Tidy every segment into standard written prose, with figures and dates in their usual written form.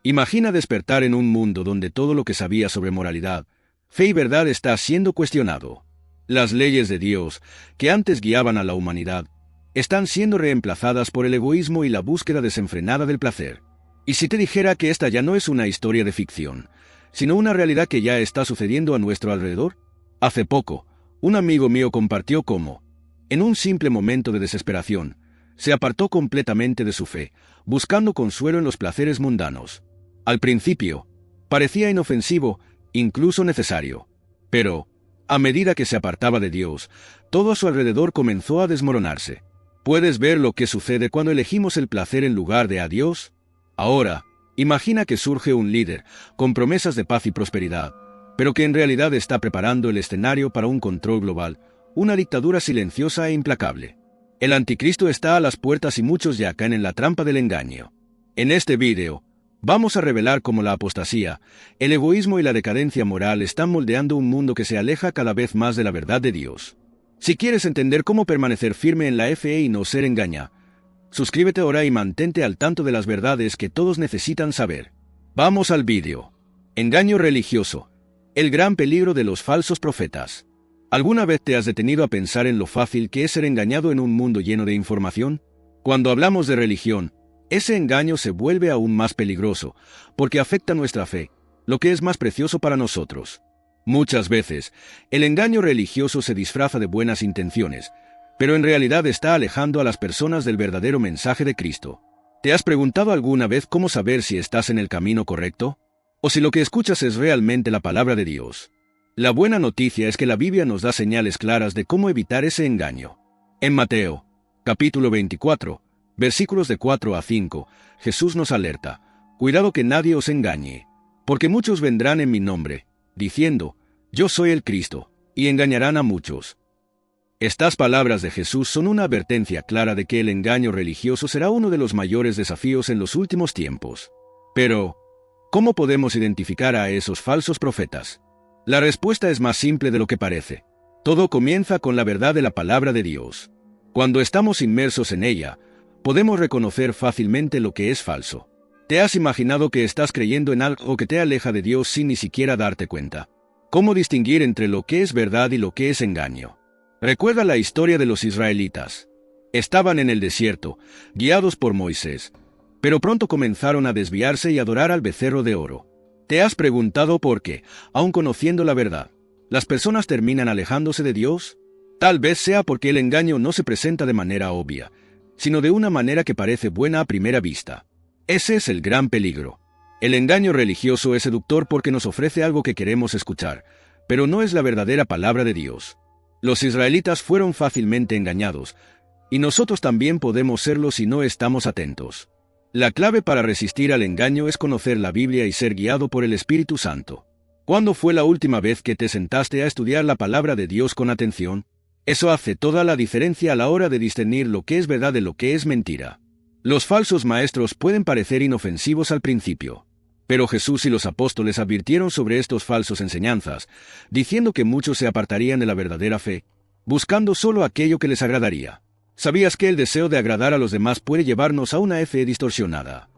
Imagina despertar en un mundo donde todo lo que sabías sobre moralidad, fe y verdad está siendo cuestionado. Las leyes de Dios, que antes guiaban a la humanidad, están siendo reemplazadas por el egoísmo y la búsqueda desenfrenada del placer. ¿Y si te dijera que esta ya no es una historia de ficción, sino una realidad que ya está sucediendo a nuestro alrededor? Hace poco, un amigo mío compartió cómo, en un simple momento de desesperación, se apartó completamente de su fe, buscando consuelo en los placeres mundanos. Al principio, parecía inofensivo, incluso necesario. Pero, a medida que se apartaba de Dios, todo a su alrededor comenzó a desmoronarse. ¿Puedes ver lo que sucede cuando elegimos el placer en lugar de a Dios? Ahora, imagina que surge un líder, con promesas de paz y prosperidad, pero que en realidad está preparando el escenario para un control global, una dictadura silenciosa e implacable. El anticristo está a las puertas y muchos ya caen en la trampa del engaño. En este vídeo, vamos a revelar cómo la apostasía, el egoísmo y la decadencia moral están moldeando un mundo que se aleja cada vez más de la verdad de Dios. Si quieres entender cómo permanecer firme en la fe y no ser engañado, suscríbete ahora y mantente al tanto de las verdades que todos necesitan saber. Vamos al vídeo. Engaño religioso. El gran peligro de los falsos profetas. ¿Alguna vez te has detenido a pensar en lo fácil que es ser engañado en un mundo lleno de información? Cuando hablamos de religión, ese engaño se vuelve aún más peligroso, porque afecta nuestra fe, lo que es más precioso para nosotros. Muchas veces, el engaño religioso se disfraza de buenas intenciones, pero en realidad está alejando a las personas del verdadero mensaje de Cristo. ¿Te has preguntado alguna vez cómo saber si estás en el camino correcto? ¿O si lo que escuchas es realmente la palabra de Dios? La buena noticia es que la Biblia nos da señales claras de cómo evitar ese engaño. En Mateo, capítulo 24, versículos de 4 a 5, Jesús nos alerta: cuidado que nadie os engañe, porque muchos vendrán en mi nombre, diciendo, yo soy el Cristo, y engañarán a muchos. Estas palabras de Jesús son una advertencia clara de que el engaño religioso será uno de los mayores desafíos en los últimos tiempos. Pero, ¿cómo podemos identificar a esos falsos profetas? La respuesta es más simple de lo que parece. Todo comienza con la verdad de la palabra de Dios. Cuando estamos inmersos en ella, podemos reconocer fácilmente lo que es falso. ¿Te has imaginado que estás creyendo en algo que te aleja de Dios sin ni siquiera darte cuenta? ¿Cómo distinguir entre lo que es verdad y lo que es engaño? Recuerda la historia de los israelitas. Estaban en el desierto, guiados por Moisés, pero pronto comenzaron a desviarse y adorar al becerro de oro. ¿Te has preguntado por qué, aun conociendo la verdad, las personas terminan alejándose de Dios? Tal vez sea porque el engaño no se presenta de manera obvia, sino de una manera que parece buena a primera vista. Ese es el gran peligro. El engaño religioso es seductor porque nos ofrece algo que queremos escuchar, pero no es la verdadera palabra de Dios. Los israelitas fueron fácilmente engañados, y nosotros también podemos serlo si no estamos atentos. La clave para resistir al engaño es conocer la Biblia y ser guiado por el Espíritu Santo. ¿Cuándo fue la última vez que te sentaste a estudiar la palabra de Dios con atención? Eso hace toda la diferencia a la hora de discernir lo que es verdad de lo que es mentira. Los falsos maestros pueden parecer inofensivos al principio, pero Jesús y los apóstoles advirtieron sobre estos falsos enseñanzas, diciendo que muchos se apartarían de la verdadera fe, buscando solo aquello que les agradaría. ¿Sabías que el deseo de agradar a los demás puede llevarnos a una fe distorsionada,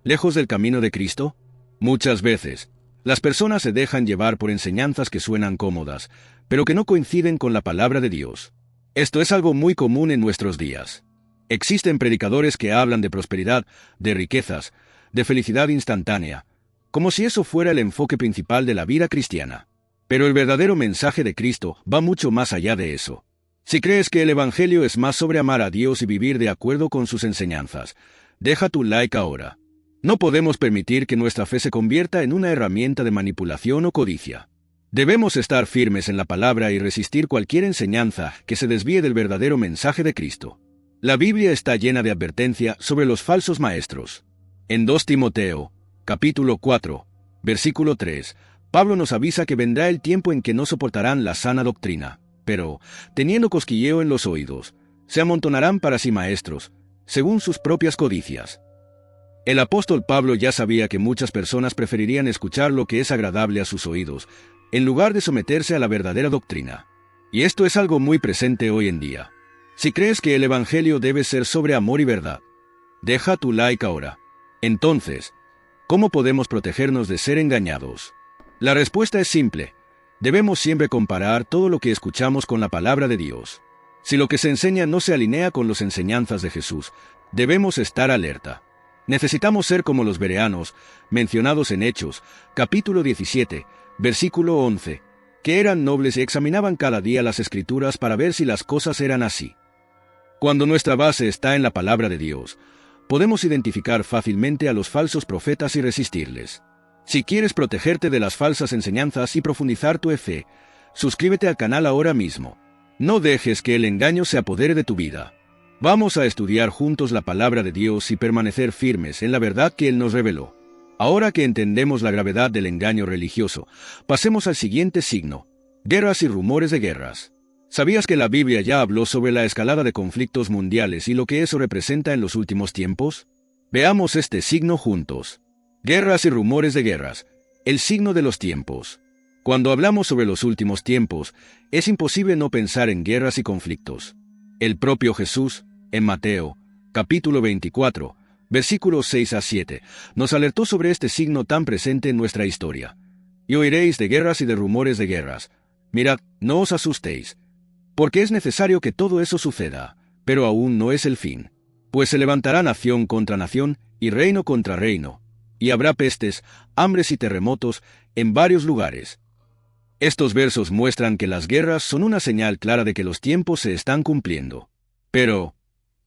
lejos del camino de Cristo? Muchas veces, las personas se dejan llevar por enseñanzas que suenan cómodas, pero que no coinciden con la palabra de Dios. Esto es algo muy común en nuestros días. Existen predicadores que hablan de prosperidad, de riquezas, de felicidad instantánea, como si eso fuera el enfoque principal de la vida cristiana. Pero el verdadero mensaje de Cristo va mucho más allá de eso. Si crees que el Evangelio es más sobre amar a Dios y vivir de acuerdo con sus enseñanzas, deja tu like ahora. No podemos permitir que nuestra fe se convierta en una herramienta de manipulación o codicia. Debemos estar firmes en la palabra y resistir cualquier enseñanza que se desvíe del verdadero mensaje de Cristo. La Biblia está llena de advertencia sobre los falsos maestros. En 2 Timoteo, capítulo 4, versículo 3, Pablo nos avisa que vendrá el tiempo en que no soportarán la sana doctrina, pero, teniendo cosquilleo en los oídos, se amontonarán para sí maestros, según sus propias codicias. El apóstol Pablo ya sabía que muchas personas preferirían escuchar lo que es agradable a sus oídos, en lugar de someterse a la verdadera doctrina. Y esto es algo muy presente hoy en día. Si crees que el Evangelio debe ser sobre amor y verdad, deja tu like ahora. Entonces, ¿Cómo podemos protegernos de ser engañados? La respuesta es simple. Debemos siempre comparar todo lo que escuchamos con la palabra de Dios. Si lo que se enseña no se alinea con las enseñanzas de Jesús, debemos estar alerta. Necesitamos ser como los bereanos, mencionados en Hechos, capítulo 17, versículo 11, que eran nobles y examinaban cada día las Escrituras para ver si las cosas eran así. Cuando nuestra base está en la palabra de Dios, podemos identificar fácilmente a los falsos profetas y resistirles. Si quieres protegerte de las falsas enseñanzas y profundizar tu fe, suscríbete al canal ahora mismo. No dejes que el engaño se apodere de tu vida. Vamos a estudiar juntos la palabra de Dios y permanecer firmes en la verdad que Él nos reveló. Ahora que entendemos la gravedad del engaño religioso, pasemos al siguiente signo: guerras y rumores de guerras. ¿Sabías que la Biblia ya habló sobre la escalada de conflictos mundiales y lo que eso representa en los últimos tiempos? Veamos este signo juntos. Guerras y rumores de guerras, el signo de los tiempos. Cuando hablamos sobre los últimos tiempos, es imposible no pensar en guerras y conflictos. El propio Jesús, en Mateo, capítulo 24, versículos 6 a 7, nos alertó sobre este signo tan presente en nuestra historia. Y oiréis de guerras y de rumores de guerras. Mirad, no os asustéis, porque es necesario que todo eso suceda, pero aún no es el fin. Pues se levantará nación contra nación y reino contra reino, y habrá pestes, hambres y terremotos en varios lugares. Estos versos muestran que las guerras son una señal clara de que los tiempos se están cumpliendo. Pero,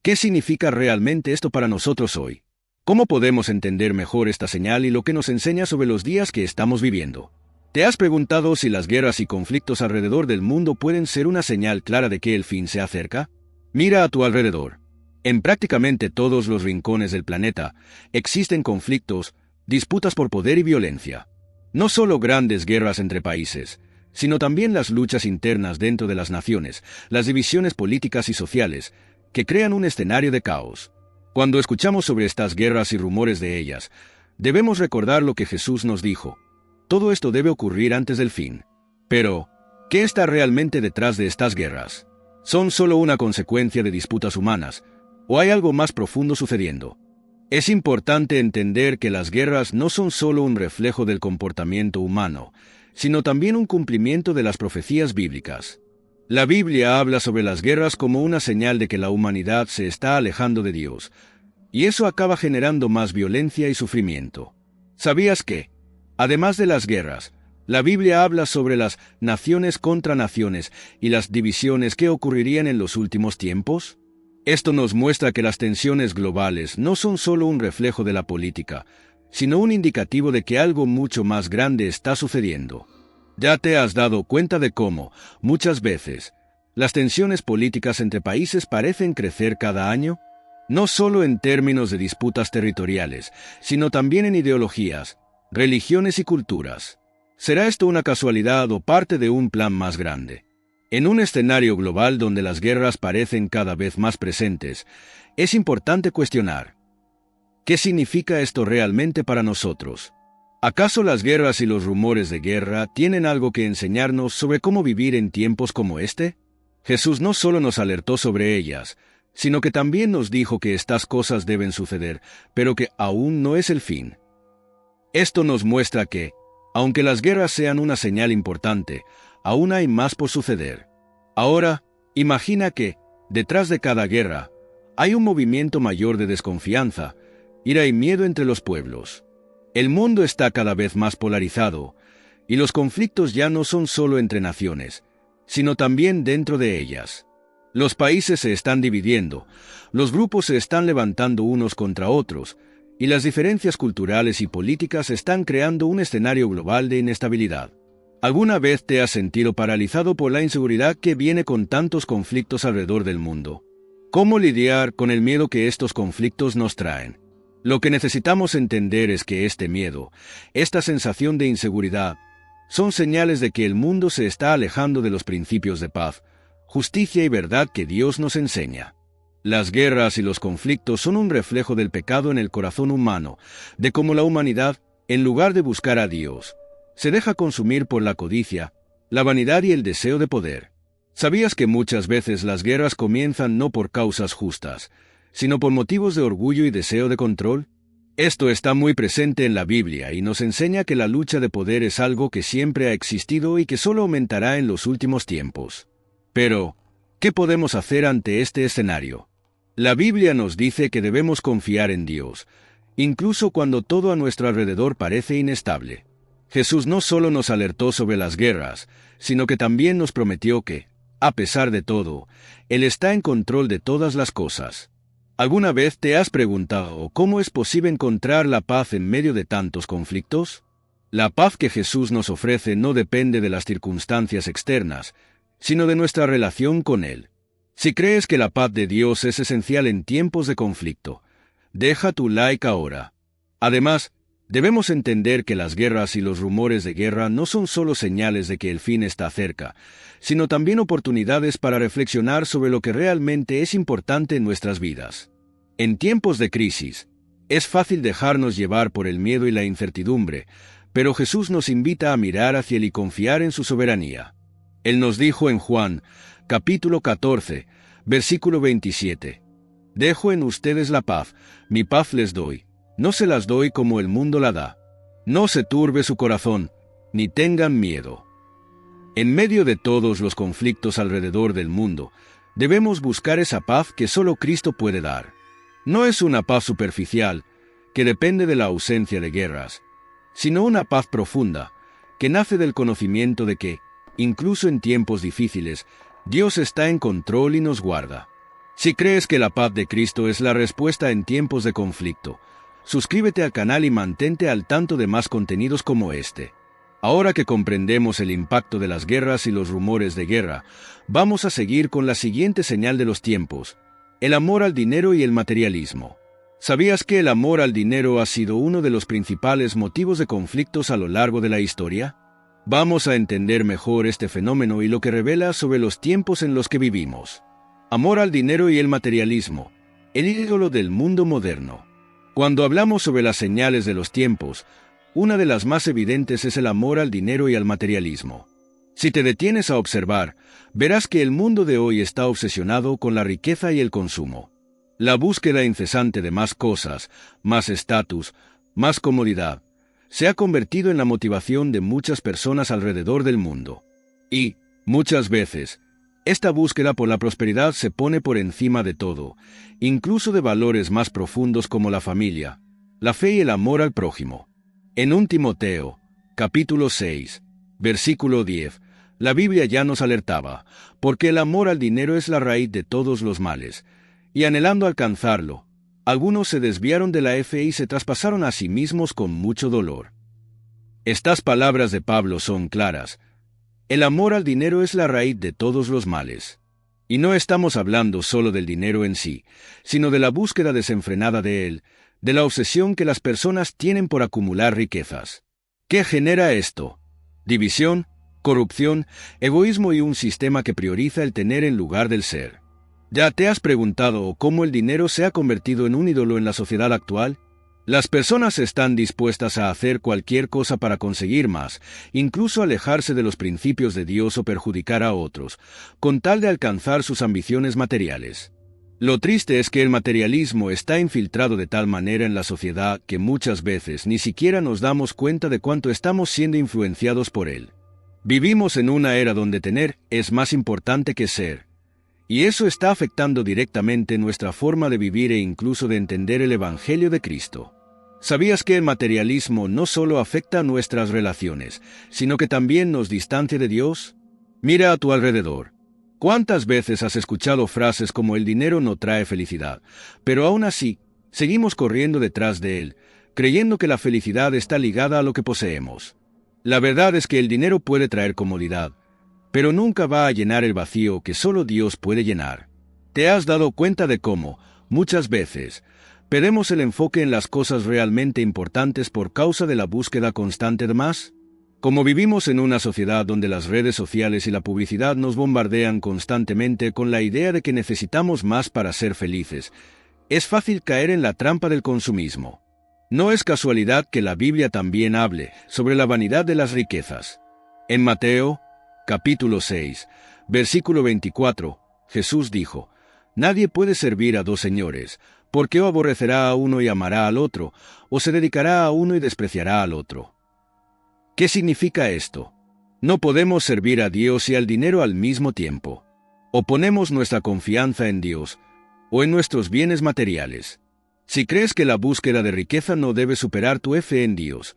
¿qué significa realmente esto para nosotros hoy? ¿Cómo podemos entender mejor esta señal y lo que nos enseña sobre los días que estamos viviendo? ¿Te has preguntado si las guerras y conflictos alrededor del mundo pueden ser una señal clara de que el fin se acerca? Mira a tu alrededor. En prácticamente todos los rincones del planeta existen conflictos, disputas por poder y violencia. No solo grandes guerras entre países, sino también las luchas internas dentro de las naciones, las divisiones políticas y sociales, que crean un escenario de caos. Cuando escuchamos sobre estas guerras y rumores de ellas, debemos recordar lo que Jesús nos dijo. Todo esto debe ocurrir antes del fin. Pero, ¿qué está realmente detrás de estas guerras? ¿Son solo una consecuencia de disputas humanas, o hay algo más profundo sucediendo? Es importante entender que las guerras no son solo un reflejo del comportamiento humano, sino también un cumplimiento de las profecías bíblicas. La Biblia habla sobre las guerras como una señal de que la humanidad se está alejando de Dios, y eso acaba generando más violencia y sufrimiento. ¿Sabías que, además de las guerras, la Biblia habla sobre las naciones contra naciones y las divisiones que ocurrirían en los últimos tiempos? Esto nos muestra que las tensiones globales no son solo un reflejo de la política, sino un indicativo de que algo mucho más grande está sucediendo. ¿Ya te has dado cuenta de cómo, muchas veces, las tensiones políticas entre países parecen crecer cada año? No solo en términos de disputas territoriales, sino también en ideologías, religiones y culturas. ¿Será esto una casualidad o parte de un plan más grande? En un escenario global donde las guerras parecen cada vez más presentes, es importante cuestionar: ¿qué significa esto realmente para nosotros? ¿Acaso las guerras y los rumores de guerra tienen algo que enseñarnos sobre cómo vivir en tiempos como este? Jesús no solo nos alertó sobre ellas, sino que también nos dijo que estas cosas deben suceder, pero que aún no es el fin. Esto nos muestra que, aunque las guerras sean una señal importante, aún hay más por suceder. Ahora, imagina que, detrás de cada guerra, hay un movimiento mayor de desconfianza, ira y miedo entre los pueblos. El mundo está cada vez más polarizado, y los conflictos ya no son solo entre naciones, sino también dentro de ellas. Los países se están dividiendo, los grupos se están levantando unos contra otros, y las diferencias culturales y políticas están creando un escenario global de inestabilidad. ¿Alguna vez te has sentido paralizado por la inseguridad que viene con tantos conflictos alrededor del mundo? ¿Cómo lidiar con el miedo que estos conflictos nos traen? Lo que necesitamos entender es que este miedo, esta sensación de inseguridad, son señales de que el mundo se está alejando de los principios de paz, justicia y verdad que Dios nos enseña. Las guerras y los conflictos son un reflejo del pecado en el corazón humano, de cómo la humanidad, en lugar de buscar a Dios, se deja consumir por la codicia, la vanidad y el deseo de poder. ¿Sabías que muchas veces las guerras comienzan no por causas justas, sino por motivos de orgullo y deseo de control? Esto está muy presente en la Biblia y nos enseña que la lucha de poder es algo que siempre ha existido y que solo aumentará en los últimos tiempos. Pero, ¿qué podemos hacer ante este escenario? La Biblia nos dice que debemos confiar en Dios, incluso cuando todo a nuestro alrededor parece inestable. Jesús no solo nos alertó sobre las guerras, sino que también nos prometió que, a pesar de todo, Él está en control de todas las cosas. ¿Alguna vez te has preguntado cómo es posible encontrar la paz en medio de tantos conflictos? La paz que Jesús nos ofrece no depende de las circunstancias externas, sino de nuestra relación con Él. Si crees que la paz de Dios es esencial en tiempos de conflicto, deja tu like ahora. Además, debemos entender que las guerras y los rumores de guerra no son solo señales de que el fin está cerca, sino también oportunidades para reflexionar sobre lo que realmente es importante en nuestras vidas. En tiempos de crisis, es fácil dejarnos llevar por el miedo y la incertidumbre, pero Jesús nos invita a mirar hacia Él y confiar en su soberanía. Él nos dijo en Juan, capítulo 14, versículo 27, «Dejo en ustedes la paz, mi paz les doy. No se las doy como el mundo la da. No se turbe su corazón, ni tengan miedo». En medio de todos los conflictos alrededor del mundo, debemos buscar esa paz que solo Cristo puede dar. No es una paz superficial, que depende de la ausencia de guerras, sino una paz profunda, que nace del conocimiento de que, incluso en tiempos difíciles, Dios está en control y nos guarda. Si crees que la paz de Cristo es la respuesta en tiempos de conflicto, suscríbete al canal y mantente al tanto de más contenidos como este. Ahora que comprendemos el impacto de las guerras y los rumores de guerra, vamos a seguir con la siguiente señal de los tiempos: el amor al dinero y el materialismo. ¿Sabías que el amor al dinero ha sido uno de los principales motivos de conflictos a lo largo de la historia? Vamos a entender mejor este fenómeno y lo que revela sobre los tiempos en los que vivimos. Amor al dinero y el materialismo, el ídolo del mundo moderno. Cuando hablamos sobre las señales de los tiempos, una de las más evidentes es el amor al dinero y al materialismo. Si te detienes a observar, verás que el mundo de hoy está obsesionado con la riqueza y el consumo. La búsqueda incesante de más cosas, más estatus, más comodidad, se ha convertido en la motivación de muchas personas alrededor del mundo. Y, muchas veces, esta búsqueda por la prosperidad se pone por encima de todo, incluso de valores más profundos como la familia, la fe y el amor al prójimo. En 1 Timoteo, capítulo 6, versículo 10, la Biblia ya nos alertaba, porque el amor al dinero es la raíz de todos los males, y anhelando alcanzarlo, algunos se desviaron de la fe y se traspasaron a sí mismos con mucho dolor. Estas palabras de Pablo son claras. El amor al dinero es la raíz de todos los males. Y no estamos hablando solo del dinero en sí, sino de la búsqueda desenfrenada de él, de la obsesión que las personas tienen por acumular riquezas. ¿Qué genera esto? División, corrupción, egoísmo y un sistema que prioriza el tener en lugar del ser. ¿Ya te has preguntado cómo el dinero se ha convertido en un ídolo en la sociedad actual? Las personas están dispuestas a hacer cualquier cosa para conseguir más, incluso alejarse de los principios de Dios o perjudicar a otros, con tal de alcanzar sus ambiciones materiales. Lo triste es que el materialismo está infiltrado de tal manera en la sociedad que muchas veces ni siquiera nos damos cuenta de cuánto estamos siendo influenciados por él. Vivimos en una era donde tener es más importante que ser, y eso está afectando directamente nuestra forma de vivir e incluso de entender el Evangelio de Cristo. ¿Sabías que el materialismo no solo afecta nuestras relaciones, sino que también nos distancia de Dios? Mira a tu alrededor. ¿Cuántas veces has escuchado frases como el dinero no trae felicidad, pero aún así, seguimos corriendo detrás de él, creyendo que la felicidad está ligada a lo que poseemos? La verdad es que el dinero puede traer comodidad, pero nunca va a llenar el vacío que solo Dios puede llenar. ¿Te has dado cuenta de cómo, muchas veces, perdemos el enfoque en las cosas realmente importantes por causa de la búsqueda constante de más? Como vivimos en una sociedad donde las redes sociales y la publicidad nos bombardean constantemente con la idea de que necesitamos más para ser felices, es fácil caer en la trampa del consumismo. No es casualidad que la Biblia también hable sobre la vanidad de las riquezas. En Mateo, capítulo 6, versículo 24, Jesús dijo: «Nadie puede servir a dos señores, Porque o aborrecerá a uno y amará al otro, o se dedicará a uno y despreciará al otro. ¿Qué significa esto? No podemos servir a Dios y al dinero al mismo tiempo. O ponemos nuestra confianza en Dios, o en nuestros bienes materiales. Si crees que la búsqueda de riqueza no debe superar tu fe en Dios,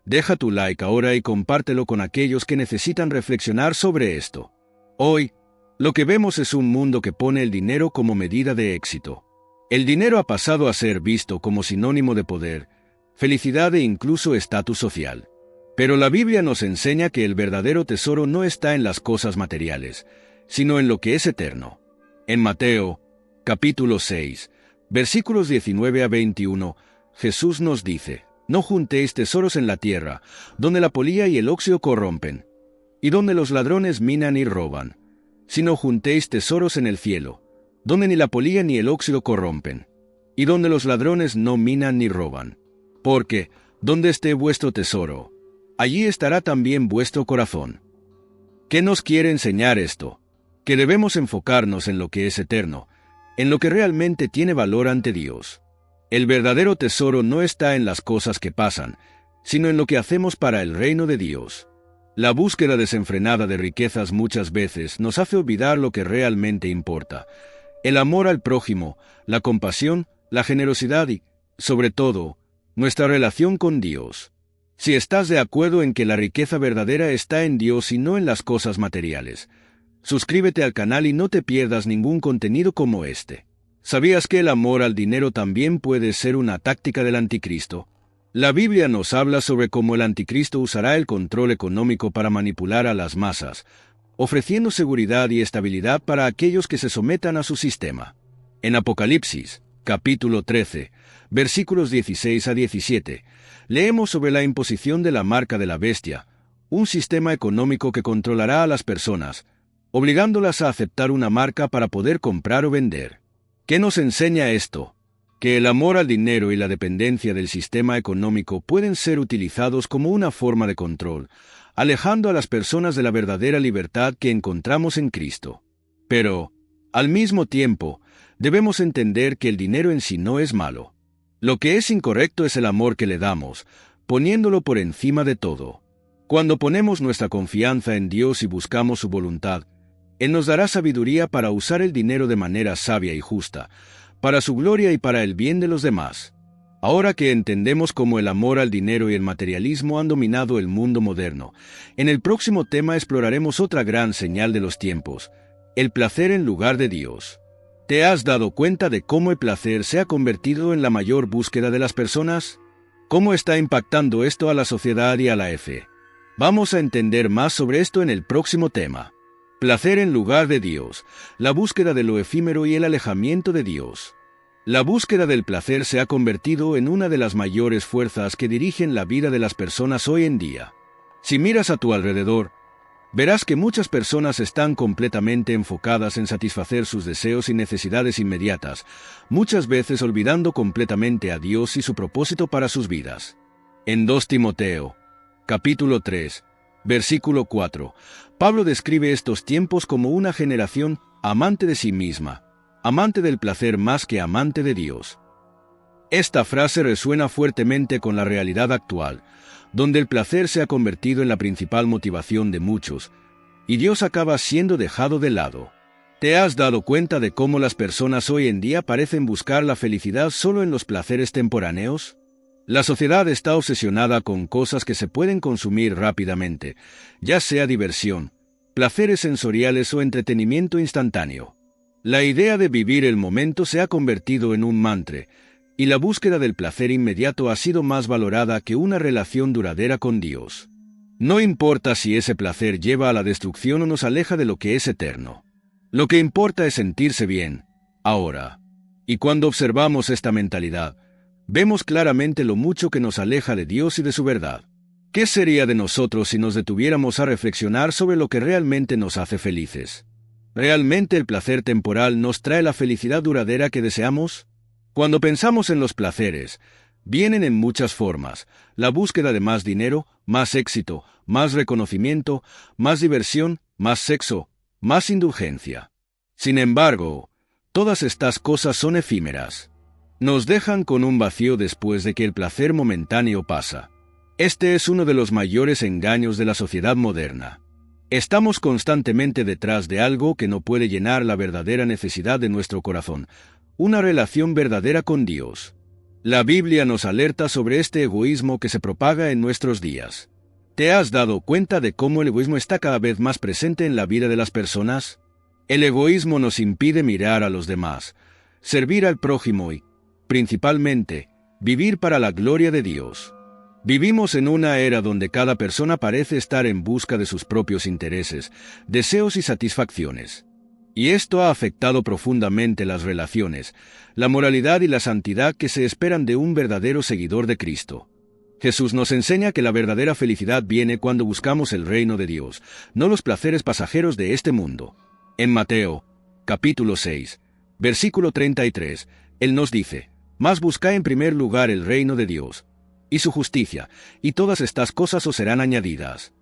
deja tu like ahora y compártelo con aquellos que necesitan reflexionar sobre esto. Hoy, lo que vemos es un mundo que pone el dinero como medida de éxito. El dinero ha pasado a ser visto como sinónimo de poder, felicidad e incluso estatus social. Pero la Biblia nos enseña que el verdadero tesoro no está en las cosas materiales, sino en lo que es eterno. En Mateo, capítulo 6, versículos 19 a 21, Jesús nos dice: «No juntéis tesoros en la tierra, donde la polilla y el óxido corrompen, y donde los ladrones minan y roban, sino juntéis tesoros en el cielo, donde ni la polilla ni el óxido corrompen, y donde los ladrones no minan ni roban. Porque, donde esté vuestro tesoro, allí estará también vuestro corazón». ¿Qué nos quiere enseñar esto? Que debemos enfocarnos en lo que es eterno, en lo que realmente tiene valor ante Dios. El verdadero tesoro no está en las cosas que pasan, sino en lo que hacemos para el reino de Dios. La búsqueda desenfrenada de riquezas muchas veces nos hace olvidar lo que realmente importa: el amor al prójimo, la compasión, la generosidad y, sobre todo, nuestra relación con Dios. Si estás de acuerdo en que la riqueza verdadera está en Dios y no en las cosas materiales, suscríbete al canal y no te pierdas ningún contenido como este. ¿Sabías que el amor al dinero también puede ser una táctica del anticristo? La Biblia nos habla sobre cómo el anticristo usará el control económico para manipular a las masas, ofreciendo seguridad y estabilidad para aquellos que se sometan a su sistema. En Apocalipsis, capítulo 13, versículos 16 a 17, leemos sobre la imposición de la marca de la bestia, un sistema económico que controlará a las personas, obligándolas a aceptar una marca para poder comprar o vender. ¿Qué nos enseña esto? Que el amor al dinero y la dependencia del sistema económico pueden ser utilizados como una forma de control, alejando a las personas de la verdadera libertad que encontramos en Cristo. Pero, al mismo tiempo, debemos entender que el dinero en sí no es malo. Lo que es incorrecto es el amor que le damos, poniéndolo por encima de todo. Cuando ponemos nuestra confianza en Dios y buscamos su voluntad, Él nos dará sabiduría para usar el dinero de manera sabia y justa, para su gloria y para el bien de los demás. Ahora que entendemos cómo el amor al dinero y el materialismo han dominado el mundo moderno, en el próximo tema exploraremos otra gran señal de los tiempos: el placer en lugar de Dios. ¿Te has dado cuenta de cómo el placer se ha convertido en la mayor búsqueda de las personas? ¿Cómo está impactando esto a la sociedad y a la fe? Vamos a entender más sobre esto en el próximo tema. Placer en lugar de Dios, la búsqueda de lo efímero y el alejamiento de Dios. La búsqueda del placer se ha convertido en una de las mayores fuerzas que dirigen la vida de las personas hoy en día. Si miras a tu alrededor, verás que muchas personas están completamente enfocadas en satisfacer sus deseos y necesidades inmediatas, muchas veces olvidando completamente a Dios y su propósito para sus vidas. En 2 Timoteo, capítulo 3, versículo 4, Pablo describe estos tiempos como una generación amante de sí misma, amante del placer más que amante de Dios. Esta frase resuena fuertemente con la realidad actual, donde el placer se ha convertido en la principal motivación de muchos, y Dios acaba siendo dejado de lado. ¿Te has dado cuenta de cómo las personas hoy en día parecen buscar la felicidad solo en los placeres temporáneos? La sociedad está obsesionada con cosas que se pueden consumir rápidamente, ya sea diversión, placeres sensoriales o entretenimiento instantáneo. La idea de vivir el momento se ha convertido en un mantra, y la búsqueda del placer inmediato ha sido más valorada que una relación duradera con Dios. No importa si ese placer lleva a la destrucción o nos aleja de lo que es eterno. Lo que importa es sentirse bien, ahora. Y cuando observamos esta mentalidad, vemos claramente lo mucho que nos aleja de Dios y de su verdad. ¿Qué sería de nosotros si nos detuviéramos a reflexionar sobre lo que realmente nos hace felices? ¿Realmente el placer temporal nos trae la felicidad duradera que deseamos? Cuando pensamos en los placeres, vienen en muchas formas: la búsqueda de más dinero, más éxito, más reconocimiento, más diversión, más sexo, más indulgencia. Sin embargo, todas estas cosas son efímeras. Nos dejan con un vacío después de que el placer momentáneo pasa. Este es uno de los mayores engaños de la sociedad moderna. Estamos constantemente detrás de algo que no puede llenar la verdadera necesidad de nuestro corazón, una relación verdadera con Dios. La Biblia nos alerta sobre este egoísmo que se propaga en nuestros días. ¿Te has dado cuenta de cómo el egoísmo está cada vez más presente en la vida de las personas? El egoísmo nos impide mirar a los demás, servir al prójimo y, principalmente, vivir para la gloria de Dios. Vivimos en una era donde cada persona parece estar en busca de sus propios intereses, deseos y satisfacciones. Y esto ha afectado profundamente las relaciones, la moralidad y la santidad que se esperan de un verdadero seguidor de Cristo. Jesús nos enseña que la verdadera felicidad viene cuando buscamos el reino de Dios, no los placeres pasajeros de este mundo. En Mateo, capítulo 6, versículo 33, Él nos dice: «Mas buscad en primer lugar el reino de Dios y su justicia, y todas estas cosas os serán añadidas».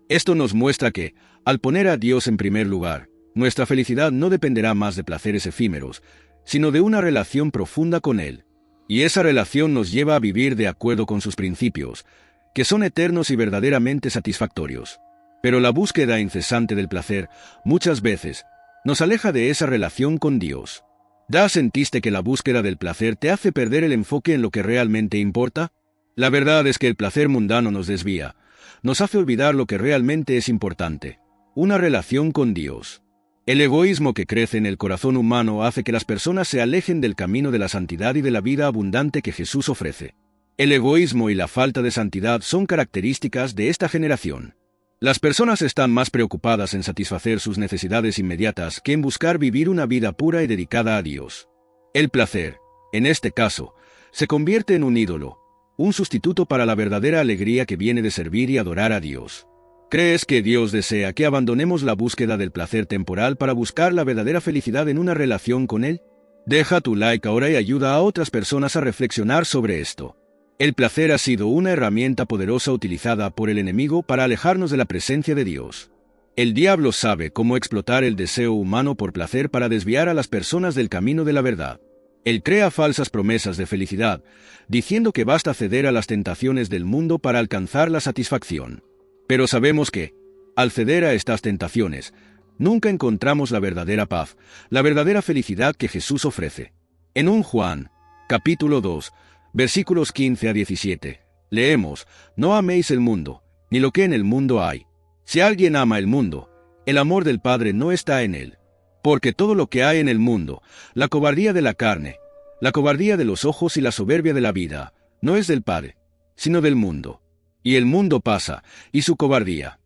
Esto nos muestra que, al poner a Dios en primer lugar, nuestra felicidad no dependerá más de placeres efímeros, sino de una relación profunda con Él. Y esa relación nos lleva a vivir de acuerdo con sus principios, que son eternos y verdaderamente satisfactorios. Pero la búsqueda incesante del placer, muchas veces, nos aleja de esa relación con Dios. ¿Ya sentiste que la búsqueda del placer te hace perder el enfoque en lo que realmente importa? La verdad es que el placer mundano nos desvía, nos hace olvidar lo que realmente es importante: una relación con Dios. El egoísmo que crece en el corazón humano hace que las personas se alejen del camino de la santidad y de la vida abundante que Jesús ofrece. El egoísmo y la falta de santidad son características de esta generación. Las personas están más preocupadas en satisfacer sus necesidades inmediatas que en buscar vivir una vida pura y dedicada a Dios. El placer, en este caso, se convierte en un ídolo, un sustituto para la verdadera alegría que viene de servir y adorar a Dios. ¿Crees que Dios desea que abandonemos la búsqueda del placer temporal para buscar la verdadera felicidad en una relación con Él? Deja tu like ahora y ayuda a otras personas a reflexionar sobre esto. El placer ha sido una herramienta poderosa utilizada por el enemigo para alejarnos de la presencia de Dios. El diablo sabe cómo explotar el deseo humano por placer para desviar a las personas del camino de la verdad. Él crea falsas promesas de felicidad, diciendo que basta ceder a las tentaciones del mundo para alcanzar la satisfacción. Pero sabemos que, al ceder a estas tentaciones, nunca encontramos la verdadera paz, la verdadera felicidad que Jesús ofrece. En 1 Juan, capítulo 2, versículos 15 a 17, leemos: «No améis el mundo, ni lo que en el mundo hay. Si alguien ama el mundo, el amor del Padre no está en él. Porque todo lo que hay en el mundo, la cobardía de la carne, la cobardía de los ojos y la soberbia de la vida, no es del Padre, sino del mundo. Y el mundo pasa, y su cobardía.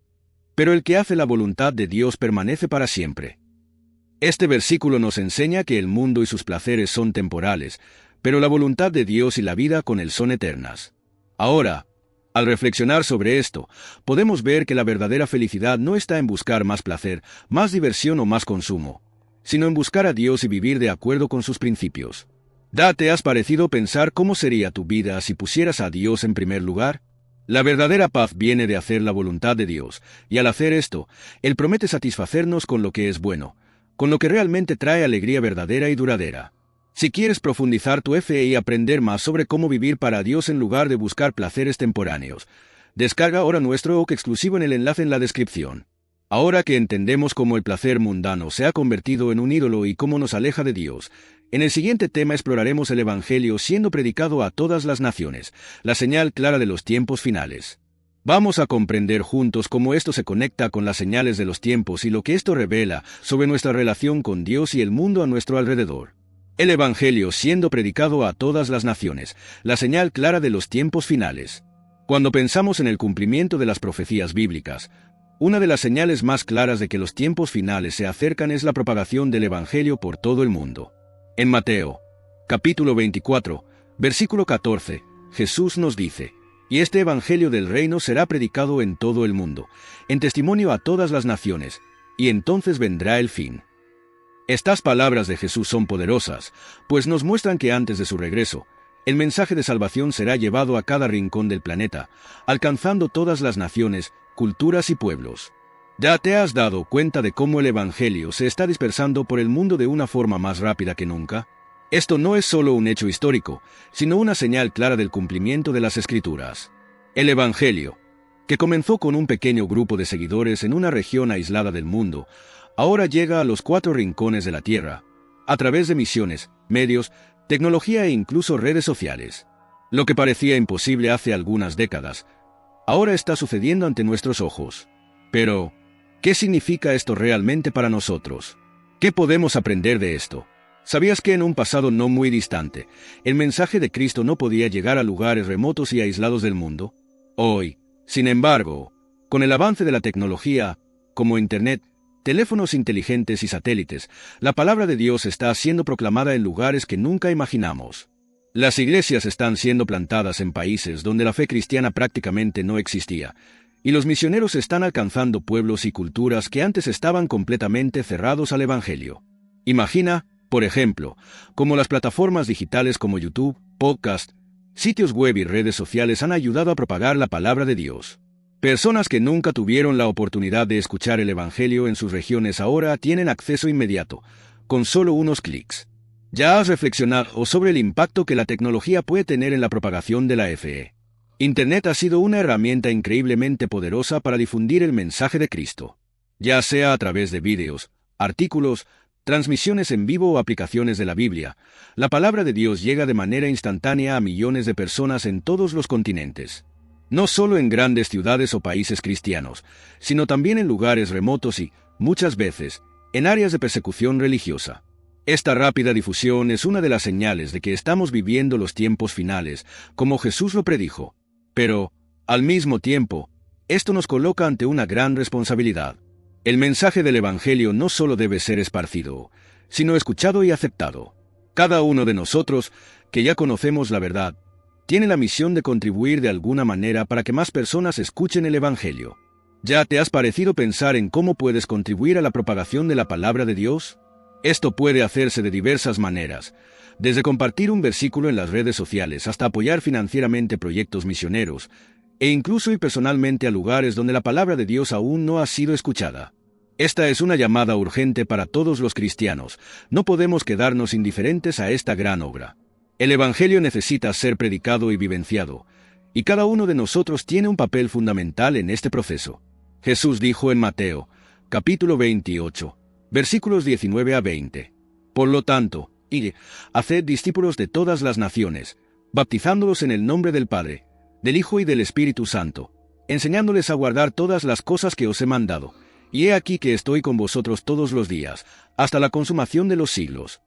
Pero el que hace la voluntad de Dios permanece para siempre». Este versículo nos enseña que el mundo y sus placeres son temporales, pero la voluntad de Dios y la vida con Él son eternas. Ahora, al reflexionar sobre esto, podemos ver que la verdadera felicidad no está en buscar más placer, más diversión o más consumo, sino en buscar a Dios y vivir de acuerdo con sus principios. ¿Te has parecido pensar cómo sería tu vida si pusieras a Dios en primer lugar? La verdadera paz viene de hacer la voluntad de Dios, y al hacer esto, Él promete satisfacernos con lo que es bueno, con lo que realmente trae alegría verdadera y duradera. Si quieres profundizar tu fe y aprender más sobre cómo vivir para Dios en lugar de buscar placeres temporáneos, descarga ahora nuestro ebook exclusivo en el enlace en la descripción. Ahora que entendemos cómo el placer mundano se ha convertido en un ídolo y cómo nos aleja de Dios, en el siguiente tema exploraremos el Evangelio siendo predicado a todas las naciones, la señal clara de los tiempos finales. Vamos a comprender juntos cómo esto se conecta con las señales de los tiempos y lo que esto revela sobre nuestra relación con Dios y el mundo a nuestro alrededor. El Evangelio siendo predicado a todas las naciones, la señal clara de los tiempos finales. Cuando pensamos en el cumplimiento de las profecías bíblicas, una de las señales más claras de que los tiempos finales se acercan es la propagación del Evangelio por todo el mundo. En Mateo, capítulo 24, versículo 14, Jesús nos dice: «Y este Evangelio del reino será predicado en todo el mundo, en testimonio a todas las naciones, y entonces vendrá el fin». Estas palabras de Jesús son poderosas, pues nos muestran que antes de su regreso, el mensaje de salvación será llevado a cada rincón del planeta, alcanzando todas las naciones, culturas y pueblos. ¿Ya te has dado cuenta de cómo el Evangelio se está dispersando por el mundo de una forma más rápida que nunca? Esto no es solo un hecho histórico, sino una señal clara del cumplimiento de las Escrituras. El Evangelio, que comenzó con un pequeño grupo de seguidores en una región aislada del mundo, ahora llega a los 4 rincones de la tierra, a través de misiones, medios, tecnología e incluso redes sociales. Lo que parecía imposible hace algunas décadas, ahora está sucediendo ante nuestros ojos. Pero, ¿qué significa esto realmente para nosotros? ¿Qué podemos aprender de esto? ¿Sabías que en un pasado no muy distante, el mensaje de Cristo no podía llegar a lugares remotos y aislados del mundo? Hoy, sin embargo, con el avance de la tecnología, como Internet, teléfonos inteligentes y satélites, la palabra de Dios está siendo proclamada en lugares que nunca imaginamos. Las iglesias están siendo plantadas en países donde la fe cristiana prácticamente no existía, y los misioneros están alcanzando pueblos y culturas que antes estaban completamente cerrados al Evangelio. Imagina, por ejemplo, cómo las plataformas digitales como YouTube, podcast, sitios web y redes sociales han ayudado a propagar la palabra de Dios. Personas que nunca tuvieron la oportunidad de escuchar el Evangelio en sus regiones ahora tienen acceso inmediato, con solo unos clics. ¿Ya has reflexionado sobre el impacto que la tecnología puede tener en la propagación de la fe? Internet ha sido una herramienta increíblemente poderosa para difundir el mensaje de Cristo. Ya sea a través de vídeos, artículos, transmisiones en vivo o aplicaciones de la Biblia, la palabra de Dios llega de manera instantánea a millones de personas en todos los continentes. No solo en grandes ciudades o países cristianos, sino también en lugares remotos y, muchas veces, en áreas de persecución religiosa. Esta rápida difusión es una de las señales de que estamos viviendo los tiempos finales, como Jesús lo predijo. Pero, al mismo tiempo, esto nos coloca ante una gran responsabilidad. El mensaje del Evangelio no solo debe ser esparcido, sino escuchado y aceptado. Cada uno de nosotros, que ya conocemos la verdad, tiene la misión de contribuir de alguna manera para que más personas escuchen el Evangelio. ¿Ya te has parecido pensar en cómo puedes contribuir a la propagación de la palabra de Dios? Esto puede hacerse de diversas maneras, desde compartir un versículo en las redes sociales hasta apoyar financieramente proyectos misioneros, e incluso ir personalmente a lugares donde la palabra de Dios aún no ha sido escuchada. Esta es una llamada urgente para todos los cristianos. No podemos quedarnos indiferentes a esta gran obra. El Evangelio necesita ser predicado y vivenciado, y cada uno de nosotros tiene un papel fundamental en este proceso. Jesús dijo en Mateo, capítulo 28, versículos 19 a 20. Por lo tanto, id, haced discípulos de todas las naciones, bautizándolos en el nombre del Padre, del Hijo y del Espíritu Santo, enseñándoles a guardar todas las cosas que os he mandado. Y he aquí que estoy con vosotros todos los días, hasta la consumación de los siglos.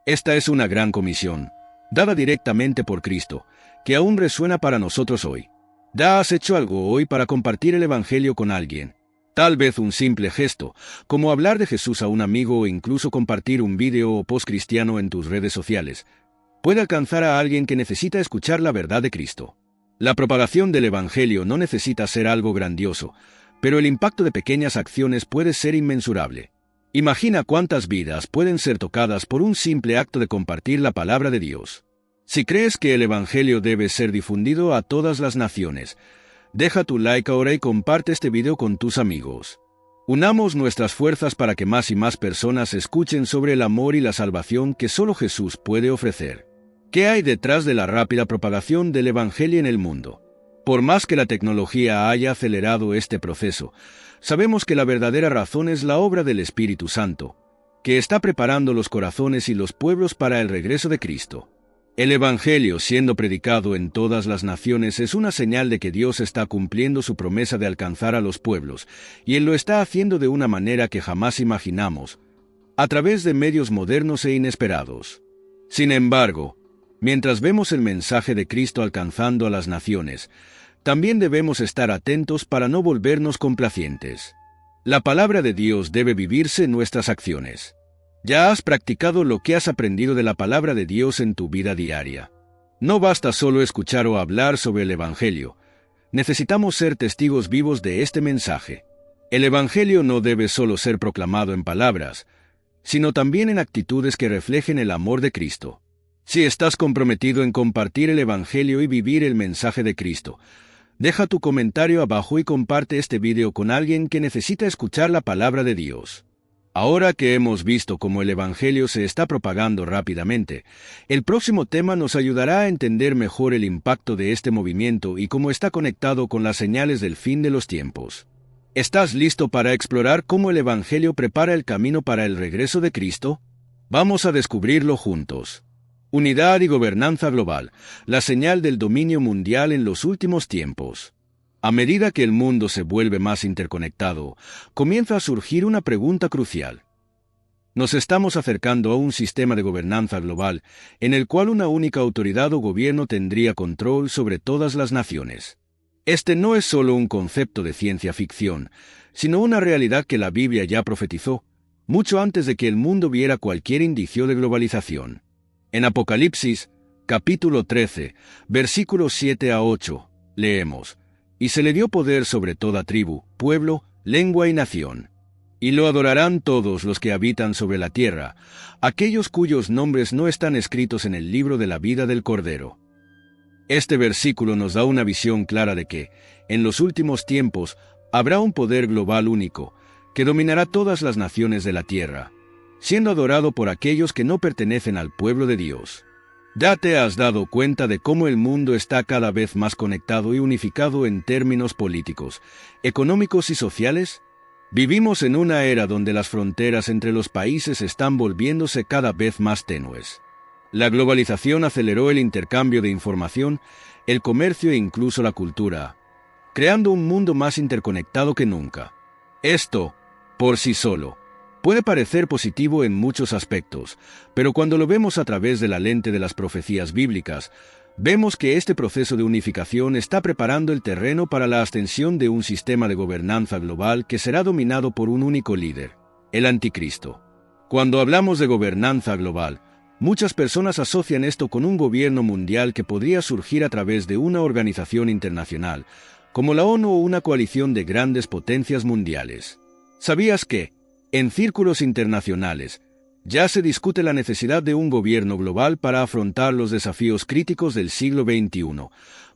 Esta es una gran comisión, dada directamente por Cristo, que aún resuena para nosotros hoy. ¿Ya has hecho algo hoy para compartir el Evangelio con alguien? Tal vez un simple gesto, como hablar de Jesús a un amigo o incluso compartir un vídeo o post cristiano en tus redes sociales, puede alcanzar a alguien que necesita escuchar la verdad de Cristo. La propagación del Evangelio no necesita ser algo grandioso, pero el impacto de pequeñas acciones puede ser inmensurable. Imagina cuántas vidas pueden ser tocadas por un simple acto de compartir la palabra de Dios. Si crees que el Evangelio debe ser difundido a todas las naciones, deja tu like ahora y comparte este video con tus amigos. Unamos nuestras fuerzas para que más y más personas escuchen sobre el amor y la salvación que solo Jesús puede ofrecer. ¿Qué hay detrás de la rápida propagación del Evangelio en el mundo? Por más que la tecnología haya acelerado este proceso, sabemos que la verdadera razón es la obra del Espíritu Santo, que está preparando los corazones y los pueblos para el regreso de Cristo. El Evangelio siendo predicado en todas las naciones es una señal de que Dios está cumpliendo su promesa de alcanzar a los pueblos, y Él lo está haciendo de una manera que jamás imaginamos, a través de medios modernos e inesperados. Sin embargo, mientras vemos el mensaje de Cristo alcanzando a las naciones, también debemos estar atentos para no volvernos complacientes. La palabra de Dios debe vivirse en nuestras acciones. ¿Ya has practicado lo que has aprendido de la palabra de Dios en tu vida diaria? No basta solo escuchar o hablar sobre el Evangelio. Necesitamos ser testigos vivos de este mensaje. El Evangelio no debe solo ser proclamado en palabras, sino también en actitudes que reflejen el amor de Cristo. Si estás comprometido en compartir el Evangelio y vivir el mensaje de Cristo, deja tu comentario abajo y comparte este video con alguien que necesita escuchar la palabra de Dios. Ahora que hemos visto cómo el Evangelio se está propagando rápidamente, el próximo tema nos ayudará a entender mejor el impacto de este movimiento y cómo está conectado con las señales del fin de los tiempos. ¿Estás listo para explorar cómo el Evangelio prepara el camino para el regreso de Cristo? Vamos a descubrirlo juntos. Unidad y gobernanza global, la señal del dominio mundial en los últimos tiempos. A medida que el mundo se vuelve más interconectado, comienza a surgir una pregunta crucial. Nos estamos acercando a un sistema de gobernanza global en el cual una única autoridad o gobierno tendría control sobre todas las naciones. Este no es solo un concepto de ciencia ficción, sino una realidad que la Biblia ya profetizó, mucho antes de que el mundo viera cualquier indicio de globalización. En Apocalipsis, capítulo 13, versículos 7 a 8, leemos: «Y se le dio poder sobre toda tribu, pueblo, lengua y nación. Y lo adorarán todos los que habitan sobre la tierra, aquellos cuyos nombres no están escritos en el libro de la vida del Cordero». Este versículo nos da una visión clara de que, en los últimos tiempos, habrá un poder global único, que dominará todas las naciones de la tierra, siendo adorado por aquellos que no pertenecen al pueblo de Dios. ¿Ya te has dado cuenta de cómo el mundo está cada vez más conectado y unificado en términos políticos, económicos y sociales? Vivimos en una era donde las fronteras entre los países están volviéndose cada vez más tenues. La globalización aceleró el intercambio de información, el comercio e incluso la cultura, creando un mundo más interconectado que nunca. Esto, por sí solo, puede parecer positivo en muchos aspectos, pero cuando lo vemos a través de la lente de las profecías bíblicas, vemos que este proceso de unificación está preparando el terreno para la ascensión de un sistema de gobernanza global que será dominado por un único líder, el Anticristo. Cuando hablamos de gobernanza global, muchas personas asocian esto con un gobierno mundial que podría surgir a través de una organización internacional, como la ONU o una coalición de grandes potencias mundiales. ¿Sabías que, en círculos internacionales, ya se discute la necesidad de un gobierno global para afrontar los desafíos críticos del siglo XXI,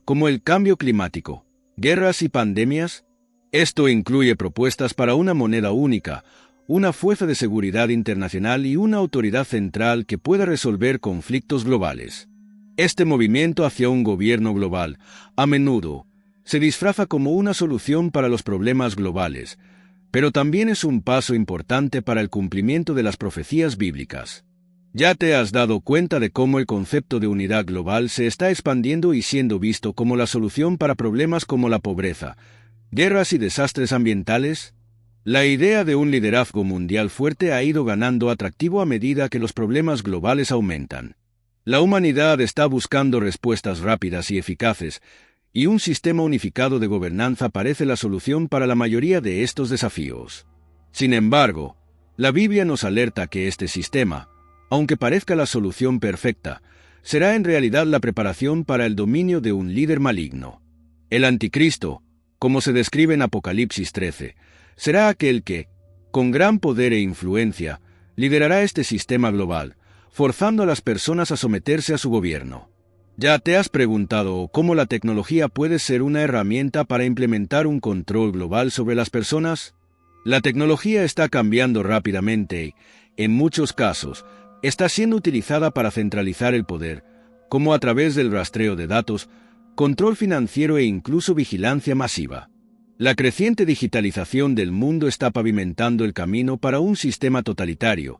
como el cambio climático, guerras y pandemias? Esto incluye propuestas para una moneda única, una fuerza de seguridad internacional y una autoridad central que pueda resolver conflictos globales. Este movimiento hacia un gobierno global, a menudo, se disfraza como una solución para los problemas globales, pero también es un paso importante para el cumplimiento de las profecías bíblicas. ¿Ya te has dado cuenta de cómo el concepto de unidad global se está expandiendo y siendo visto como la solución para problemas como la pobreza, guerras y desastres ambientales? La idea de un liderazgo mundial fuerte ha ido ganando atractivo a medida que los problemas globales aumentan. La humanidad está buscando respuestas rápidas y eficaces, y un sistema unificado de gobernanza parece la solución para la mayoría de estos desafíos. Sin embargo, la Biblia nos alerta que este sistema, aunque parezca la solución perfecta, será en realidad la preparación para el dominio de un líder maligno. El Anticristo, como se describe en Apocalipsis 13, será aquel que, con gran poder e influencia, liderará este sistema global, forzando a las personas a someterse a su gobierno. ¿Ya te has preguntado cómo la tecnología puede ser una herramienta para implementar un control global sobre las personas? La tecnología está cambiando rápidamente y, en muchos casos, está siendo utilizada para centralizar el poder, como a través del rastreo de datos, control financiero e incluso vigilancia masiva. La creciente digitalización del mundo está pavimentando el camino para un sistema totalitario,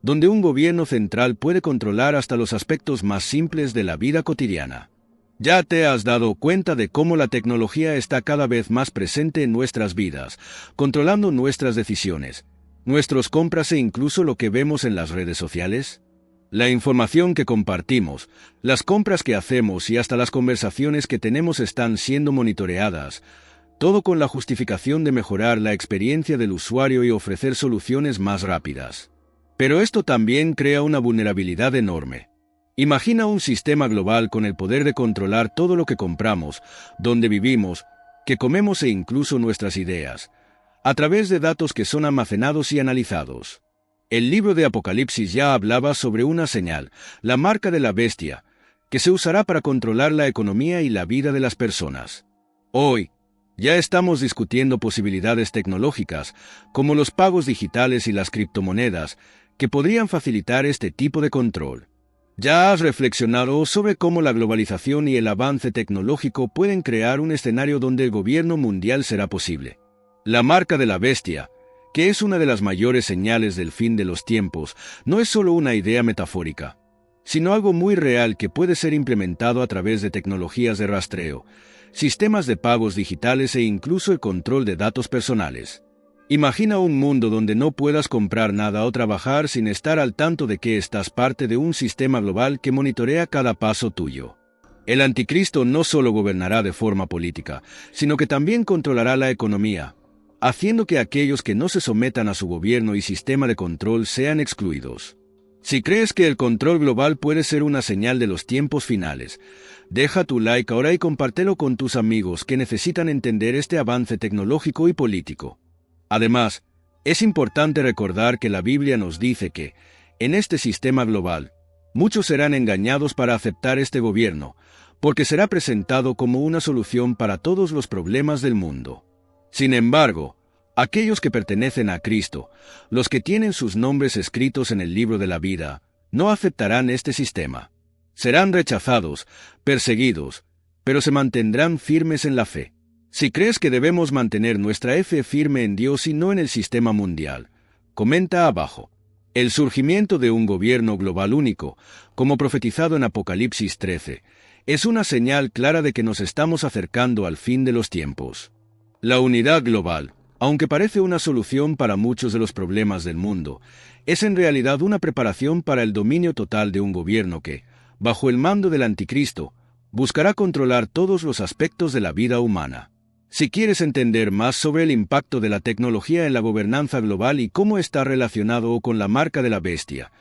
donde un gobierno central puede controlar hasta los aspectos más simples de la vida cotidiana. ¿Ya te has dado cuenta de cómo la tecnología está cada vez más presente en nuestras vidas, controlando nuestras decisiones, nuestras compras e incluso lo que vemos en las redes sociales? La información que compartimos, las compras que hacemos y hasta las conversaciones que tenemos están siendo monitoreadas, todo con la justificación de mejorar la experiencia del usuario y ofrecer soluciones más rápidas. Pero esto también crea una vulnerabilidad enorme. Imagina un sistema global con el poder de controlar todo lo que compramos, dónde vivimos, qué comemos e incluso nuestras ideas, a través de datos que son almacenados y analizados. El libro de Apocalipsis ya hablaba sobre una señal, la marca de la bestia, que se usará para controlar la economía y la vida de las personas. Hoy, Ya estamos discutiendo posibilidades tecnológicas, como los pagos digitales y las criptomonedas, que podrían facilitar este tipo de control. ¿Ya has reflexionado sobre cómo la globalización y el avance tecnológico pueden crear un escenario donde el gobierno mundial será posible? La marca de la bestia, que es una de las mayores señales del fin de los tiempos, no es solo una idea metafórica, sino algo muy real que puede ser implementado a través de tecnologías de rastreo, sistemas de pagos digitales e incluso el control de datos personales. Imagina un mundo donde no puedas comprar nada o trabajar sin estar al tanto de que estás parte de un sistema global que monitorea cada paso tuyo. El anticristo no solo gobernará de forma política, sino que también controlará la economía, haciendo que aquellos que no se sometan a su gobierno y sistema de control sean excluidos. Si crees que el control global puede ser una señal de los tiempos finales, deja tu like ahora y compártelo con tus amigos que necesitan entender este avance tecnológico y político. Además, es importante recordar que la Biblia nos dice que, en este sistema global, muchos serán engañados para aceptar este gobierno, porque será presentado como una solución para todos los problemas del mundo. Sin embargo, aquellos que pertenecen a Cristo, los que tienen sus nombres escritos en el libro de la vida, no aceptarán este sistema. Serán rechazados, perseguidos, pero se mantendrán firmes en la fe. Si crees que debemos mantener nuestra fe firme en Dios y no en el sistema mundial, comenta abajo. El surgimiento de un gobierno global único, como profetizado en Apocalipsis 13, es una señal clara de que nos estamos acercando al fin de los tiempos. La unidad global, aunque parece una solución para muchos de los problemas del mundo, es en realidad una preparación para el dominio total de un gobierno que, bajo el mando del anticristo, buscará controlar todos los aspectos de la vida humana. Si quieres entender más sobre el impacto de la tecnología en la gobernanza global y cómo está relacionado con la marca de la bestia,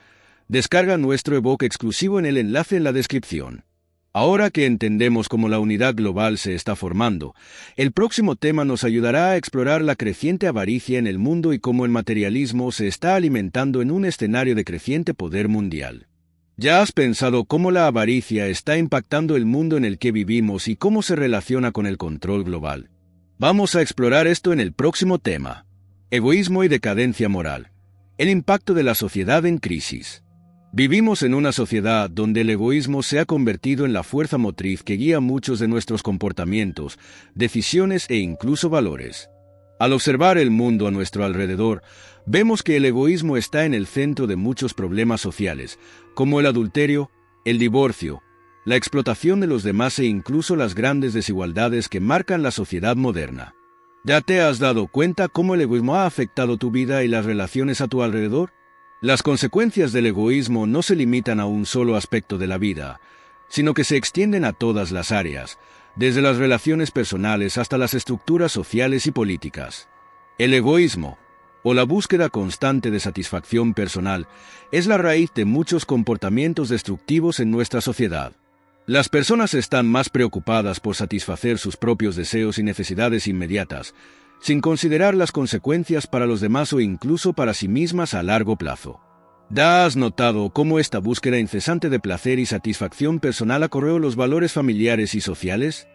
descarga nuestro ebook exclusivo en el enlace en la descripción. Ahora que entendemos cómo la unidad global se está formando, el próximo tema nos ayudará a explorar la creciente avaricia en el mundo y cómo el materialismo se está alimentando en un escenario de creciente poder mundial. ¿Ya has pensado cómo la avaricia está impactando el mundo en el que vivimos y cómo se relaciona con el control global? Vamos a explorar esto en el próximo tema. Egoísmo y decadencia moral. El impacto de la sociedad en crisis. Vivimos en una sociedad donde el egoísmo se ha convertido en la fuerza motriz que guía muchos de nuestros comportamientos, decisiones e incluso valores. Al observar el mundo a nuestro alrededor, vemos que el egoísmo está en el centro de muchos problemas sociales, como el adulterio, el divorcio, la explotación de los demás e incluso las grandes desigualdades que marcan la sociedad moderna. ¿Ya te has dado cuenta cómo el egoísmo ha afectado tu vida y las relaciones a tu alrededor? Las consecuencias del egoísmo no se limitan a un solo aspecto de la vida, sino que se extienden a todas las áreas, desde las relaciones personales hasta las estructuras sociales y políticas. El egoísmo, o la búsqueda constante de satisfacción personal, es la raíz de muchos comportamientos destructivos en nuestra sociedad. Las personas están más preocupadas por satisfacer sus propios deseos y necesidades inmediatas, sin considerar las consecuencias para los demás o incluso para sí mismas a largo plazo. ¿Ya has notado cómo esta búsqueda incesante de placer y satisfacción personal acorreó los valores familiares y sociales?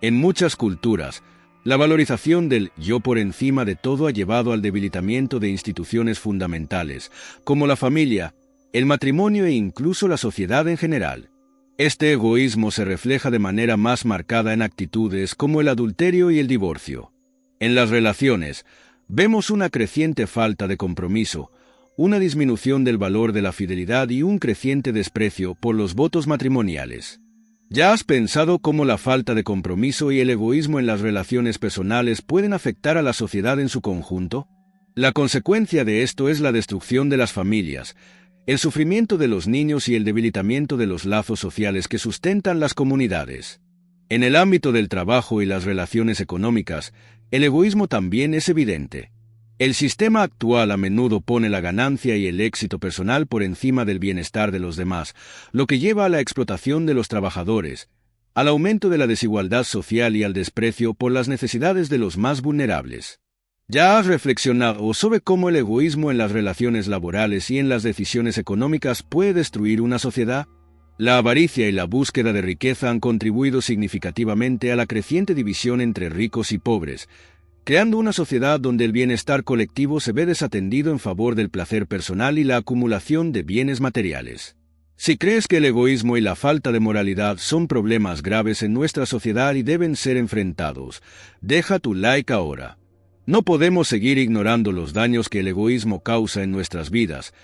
En muchas culturas, la valorización del yo por encima de todo ha llevado al debilitamiento de instituciones fundamentales, como la familia, el matrimonio e incluso la sociedad en general. Este egoísmo se refleja de manera más marcada en actitudes como el adulterio y el divorcio. En las relaciones, vemos una creciente falta de compromiso, una disminución del valor de la fidelidad y un creciente desprecio por los votos matrimoniales. ¿Ya has pensado cómo la falta de compromiso y el egoísmo en las relaciones personales pueden afectar a la sociedad en su conjunto? La consecuencia de esto es la destrucción de las familias, el sufrimiento de los niños y el debilitamiento de los lazos sociales que sustentan las comunidades. En el ámbito del trabajo y las relaciones económicas, el egoísmo también es evidente. El sistema actual a menudo pone la ganancia y el éxito personal por encima del bienestar de los demás, lo que lleva a la explotación de los trabajadores, al aumento de la desigualdad social y al desprecio por las necesidades de los más vulnerables. ¿Ya has reflexionado sobre cómo el egoísmo en las relaciones laborales y en las decisiones económicas puede destruir una sociedad? La avaricia y la búsqueda de riqueza han contribuido significativamente a la creciente división entre ricos y pobres, creando una sociedad donde el bienestar colectivo se ve desatendido en favor del placer personal y la acumulación de bienes materiales. Si crees que el egoísmo y la falta de moralidad son problemas graves en nuestra sociedad y deben ser enfrentados, deja tu like ahora. No podemos seguir ignorando los daños que el egoísmo causa en nuestras vidas,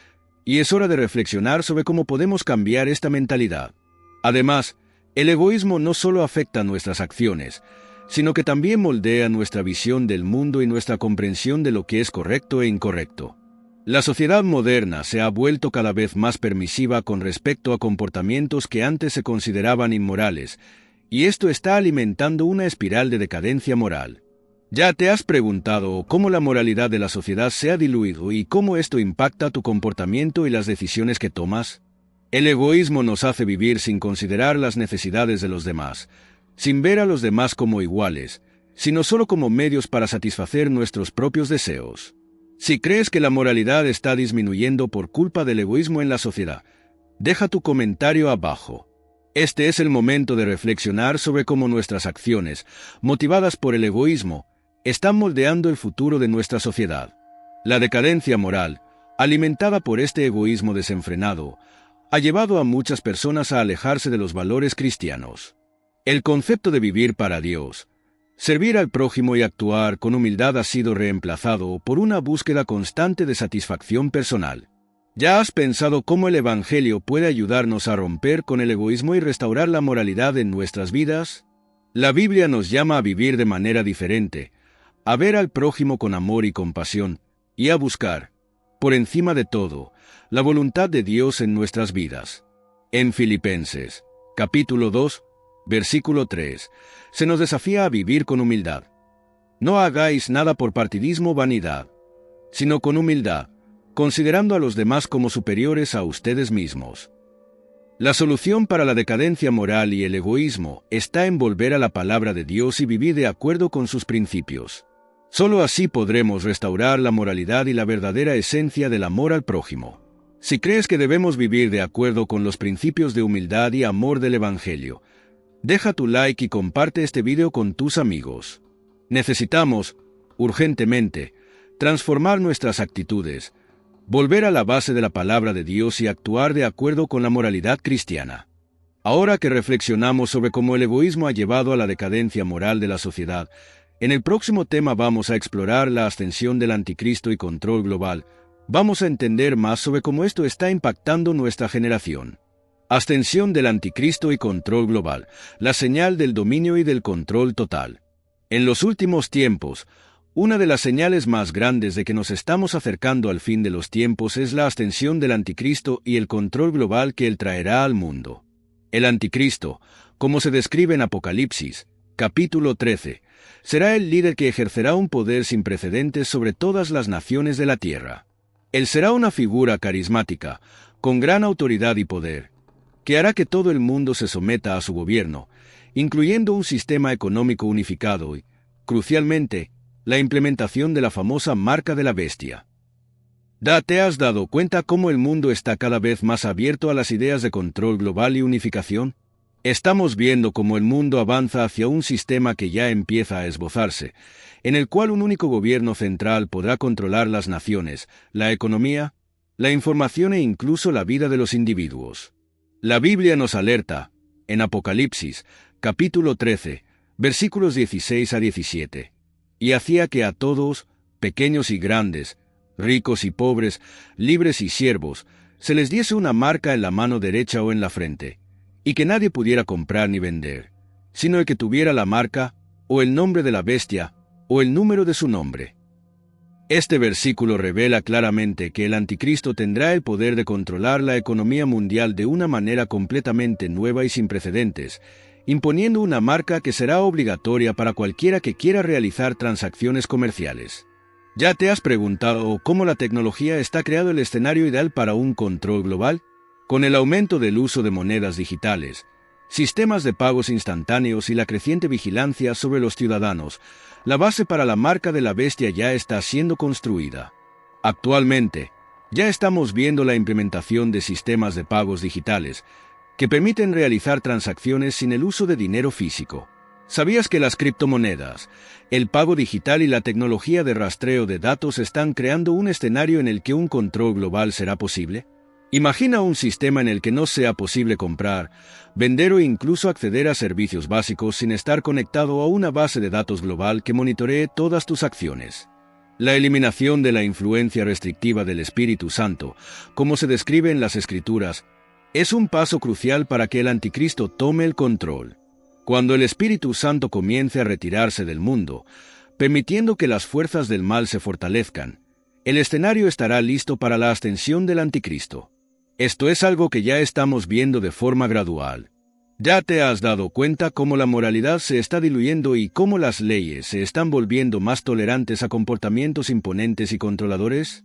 y es hora de reflexionar sobre cómo podemos cambiar esta mentalidad. Además, el egoísmo no solo afecta nuestras acciones, sino que también moldea nuestra visión del mundo y nuestra comprensión de lo que es correcto e incorrecto. La sociedad moderna se ha vuelto cada vez más permisiva con respecto a comportamientos que antes se consideraban inmorales, y esto está alimentando una espiral de decadencia moral. ¿Ya te has preguntado cómo la moralidad de la sociedad se ha diluido y cómo esto impacta tu comportamiento y las decisiones que tomas? El egoísmo nos hace vivir sin considerar las necesidades de los demás, sin ver a los demás como iguales, sino solo como medios para satisfacer nuestros propios deseos. Si crees que la moralidad está disminuyendo por culpa del egoísmo en la sociedad, deja tu comentario abajo. Este es el momento de reflexionar sobre cómo nuestras acciones, motivadas por el egoísmo, están moldeando el futuro de nuestra sociedad. La decadencia moral, alimentada por este egoísmo desenfrenado, ha llevado a muchas personas a alejarse de los valores cristianos. El concepto de vivir para Dios, servir al prójimo y actuar con humildad ha sido reemplazado por una búsqueda constante de satisfacción personal. ¿Ya has pensado cómo el Evangelio puede ayudarnos a romper con el egoísmo y restaurar la moralidad en nuestras vidas? La Biblia nos llama a vivir de manera diferente, a ver al prójimo con amor y compasión, y a buscar, por encima de todo, la voluntad de Dios en nuestras vidas. En Filipenses, capítulo 2, versículo 3, se nos desafía a vivir con humildad. No hagáis nada por partidismo o vanidad, sino con humildad, considerando a los demás como superiores a ustedes mismos. La solución para la decadencia moral y el egoísmo está en volver a la palabra de Dios y vivir de acuerdo con sus principios. Solo así podremos restaurar la moralidad y la verdadera esencia del amor al prójimo. Si crees que debemos vivir de acuerdo con los principios de humildad y amor del Evangelio, deja tu like y comparte este video con tus amigos. Necesitamos, urgentemente, transformar nuestras actitudes, volver a la base de la palabra de Dios y actuar de acuerdo con la moralidad cristiana. Ahora que reflexionamos sobre cómo el egoísmo ha llevado a la decadencia moral de la sociedad, en el próximo tema vamos a explorar la ascensión del anticristo y control global. Vamos a entender más sobre cómo esto está impactando nuestra generación. Ascensión del anticristo y control global, la señal del dominio y del control total. En los últimos tiempos, una de las señales más grandes de que nos estamos acercando al fin de los tiempos es la ascensión del anticristo y el control global que él traerá al mundo. El anticristo, como se describe en Apocalipsis, capítulo 13, será el líder que ejercerá un poder sin precedentes sobre todas las naciones de la tierra. Él será una figura carismática, con gran autoridad y poder, que hará que todo el mundo se someta a su gobierno, incluyendo un sistema económico unificado y, crucialmente, la implementación de la famosa marca de la bestia. ¿Te has dado cuenta cómo el mundo está cada vez más abierto a las ideas de control global y unificación? Estamos viendo cómo el mundo avanza hacia un sistema que ya empieza a esbozarse, en el cual un único gobierno central podrá controlar las naciones, la economía, la información e incluso la vida de los individuos. La Biblia nos alerta, en Apocalipsis, capítulo 13, versículos 16 a 17, y hacía que a todos, pequeños y grandes, ricos y pobres, libres y siervos, se les diese una marca en la mano derecha o en la frente, y que nadie pudiera comprar ni vender, sino el que tuviera la marca, o el nombre de la bestia, o el número de su nombre. Este versículo revela claramente que el anticristo tendrá el poder de controlar la economía mundial de una manera completamente nueva y sin precedentes, imponiendo una marca que será obligatoria para cualquiera que quiera realizar transacciones comerciales. ¿Ya te has preguntado cómo la tecnología está creando el escenario ideal para un control global? Con el aumento del uso de monedas digitales, sistemas de pagos instantáneos y la creciente vigilancia sobre los ciudadanos, la base para la marca de la bestia ya está siendo construida. Actualmente, ya estamos viendo la implementación de sistemas de pagos digitales, que permiten realizar transacciones sin el uso de dinero físico. ¿Sabías que las criptomonedas, el pago digital y la tecnología de rastreo de datos están creando un escenario en el que un control global será posible? Imagina un sistema en el que no sea posible comprar, vender o incluso acceder a servicios básicos sin estar conectado a una base de datos global que monitoree todas tus acciones. La eliminación de la influencia restrictiva del Espíritu Santo, como se describe en las Escrituras, es un paso crucial para que el Anticristo tome el control. Cuando el Espíritu Santo comience a retirarse del mundo, permitiendo que las fuerzas del mal se fortalezcan, el escenario estará listo para la ascensión del Anticristo. Esto es algo que ya estamos viendo de forma gradual. ¿Ya te has dado cuenta cómo la moralidad se está diluyendo y cómo las leyes se están volviendo más tolerantes a comportamientos imponentes y controladores?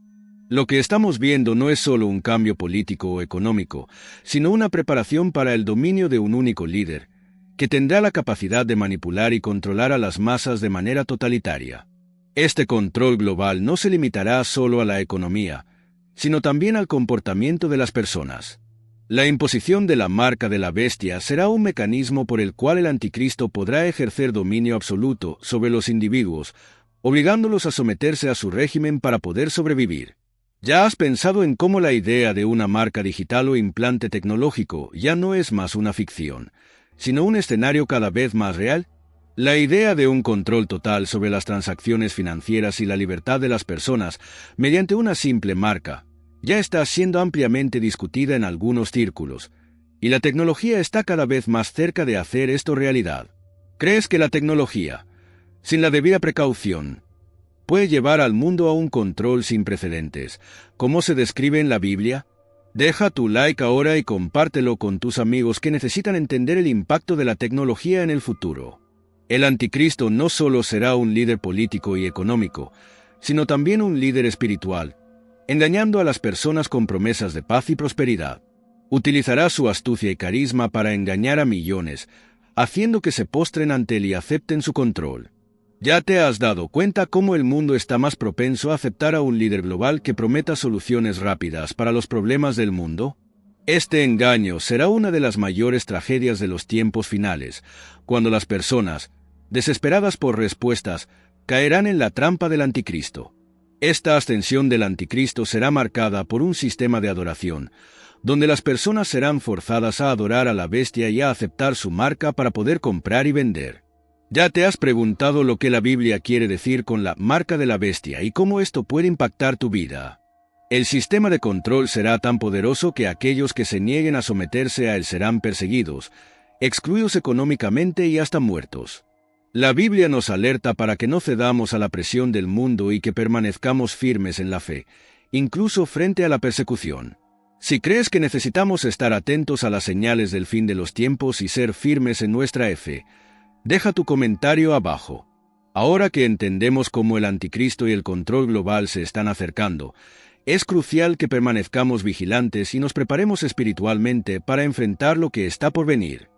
Lo que estamos viendo no es solo un cambio político o económico, sino una preparación para el dominio de un único líder, que tendrá la capacidad de manipular y controlar a las masas de manera totalitaria. Este control global no se limitará solo a la economía, sino también al comportamiento de las personas. La imposición de la marca de la bestia será un mecanismo por el cual el Anticristo podrá ejercer dominio absoluto sobre los individuos, obligándolos a someterse a su régimen para poder sobrevivir. ¿Ya has pensado en cómo la idea de una marca digital o implante tecnológico ya no es más una ficción, sino un escenario cada vez más real? La idea de un control total sobre las transacciones financieras y la libertad de las personas mediante una simple marca ya está siendo ampliamente discutida en algunos círculos, y la tecnología está cada vez más cerca de hacer esto realidad. ¿Crees que la tecnología, sin la debida precaución, puede llevar al mundo a un control sin precedentes, como se describe en la Biblia? Deja tu like ahora y compártelo con tus amigos que necesitan entender el impacto de la tecnología en el futuro. El Anticristo no solo será un líder político y económico, sino también un líder espiritual, engañando a las personas con promesas de paz y prosperidad. Utilizará su astucia y carisma para engañar a millones, haciendo que se postren ante él y acepten su control. ¿Ya te has dado cuenta cómo el mundo está más propenso a aceptar a un líder global que prometa soluciones rápidas para los problemas del mundo? Este engaño será una de las mayores tragedias de los tiempos finales, cuando las personas, desesperadas por respuestas, caerán en la trampa del Anticristo. Esta ascensión del Anticristo será marcada por un sistema de adoración, donde las personas serán forzadas a adorar a la bestia y a aceptar su marca para poder comprar y vender. ¿Ya te has preguntado lo que la Biblia quiere decir con la marca de la bestia y cómo esto puede impactar tu vida? El sistema de control será tan poderoso que aquellos que se nieguen a someterse a él serán perseguidos, excluidos económicamente y hasta muertos. La Biblia nos alerta para que no cedamos a la presión del mundo y que permanezcamos firmes en la fe, incluso frente a la persecución. Si crees que necesitamos estar atentos a las señales del fin de los tiempos y ser firmes en nuestra fe, deja tu comentario abajo. Ahora que entendemos cómo el Anticristo y el control global se están acercando, es crucial que permanezcamos vigilantes y nos preparemos espiritualmente para enfrentar lo que está por venir.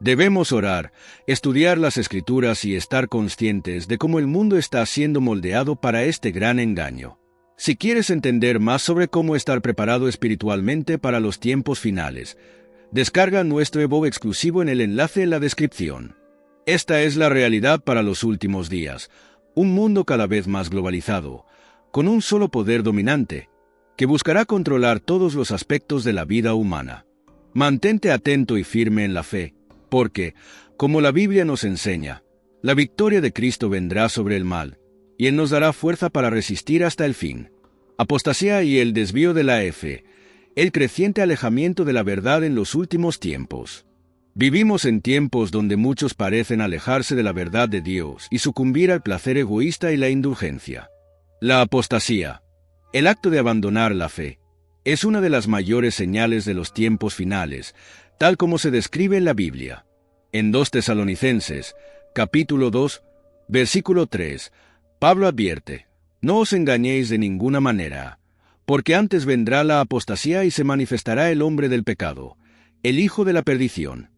Debemos orar, estudiar las Escrituras y estar conscientes de cómo el mundo está siendo moldeado para este gran engaño. Si quieres entender más sobre cómo estar preparado espiritualmente para los tiempos finales, descarga nuestro ebook exclusivo en el enlace en la descripción. Esta es la realidad para los últimos días, un mundo cada vez más globalizado, con un solo poder dominante, que buscará controlar todos los aspectos de la vida humana. Mantente atento y firme en la fe, porque, como la Biblia nos enseña, la victoria de Cristo vendrá sobre el mal, y Él nos dará fuerza para resistir hasta el fin. Apostasía y el desvío de la fe, el creciente alejamiento de la verdad en los últimos tiempos. Vivimos en tiempos donde muchos parecen alejarse de la verdad de Dios y sucumbir al placer egoísta y la indulgencia. La apostasía, el acto de abandonar la fe, es una de las mayores señales de los tiempos finales, tal como se describe en la Biblia. En 2 Tesalonicenses, capítulo 2, versículo 3, Pablo advierte: «No os engañéis de ninguna manera, porque antes vendrá la apostasía y se manifestará el hombre del pecado, el hijo de la perdición».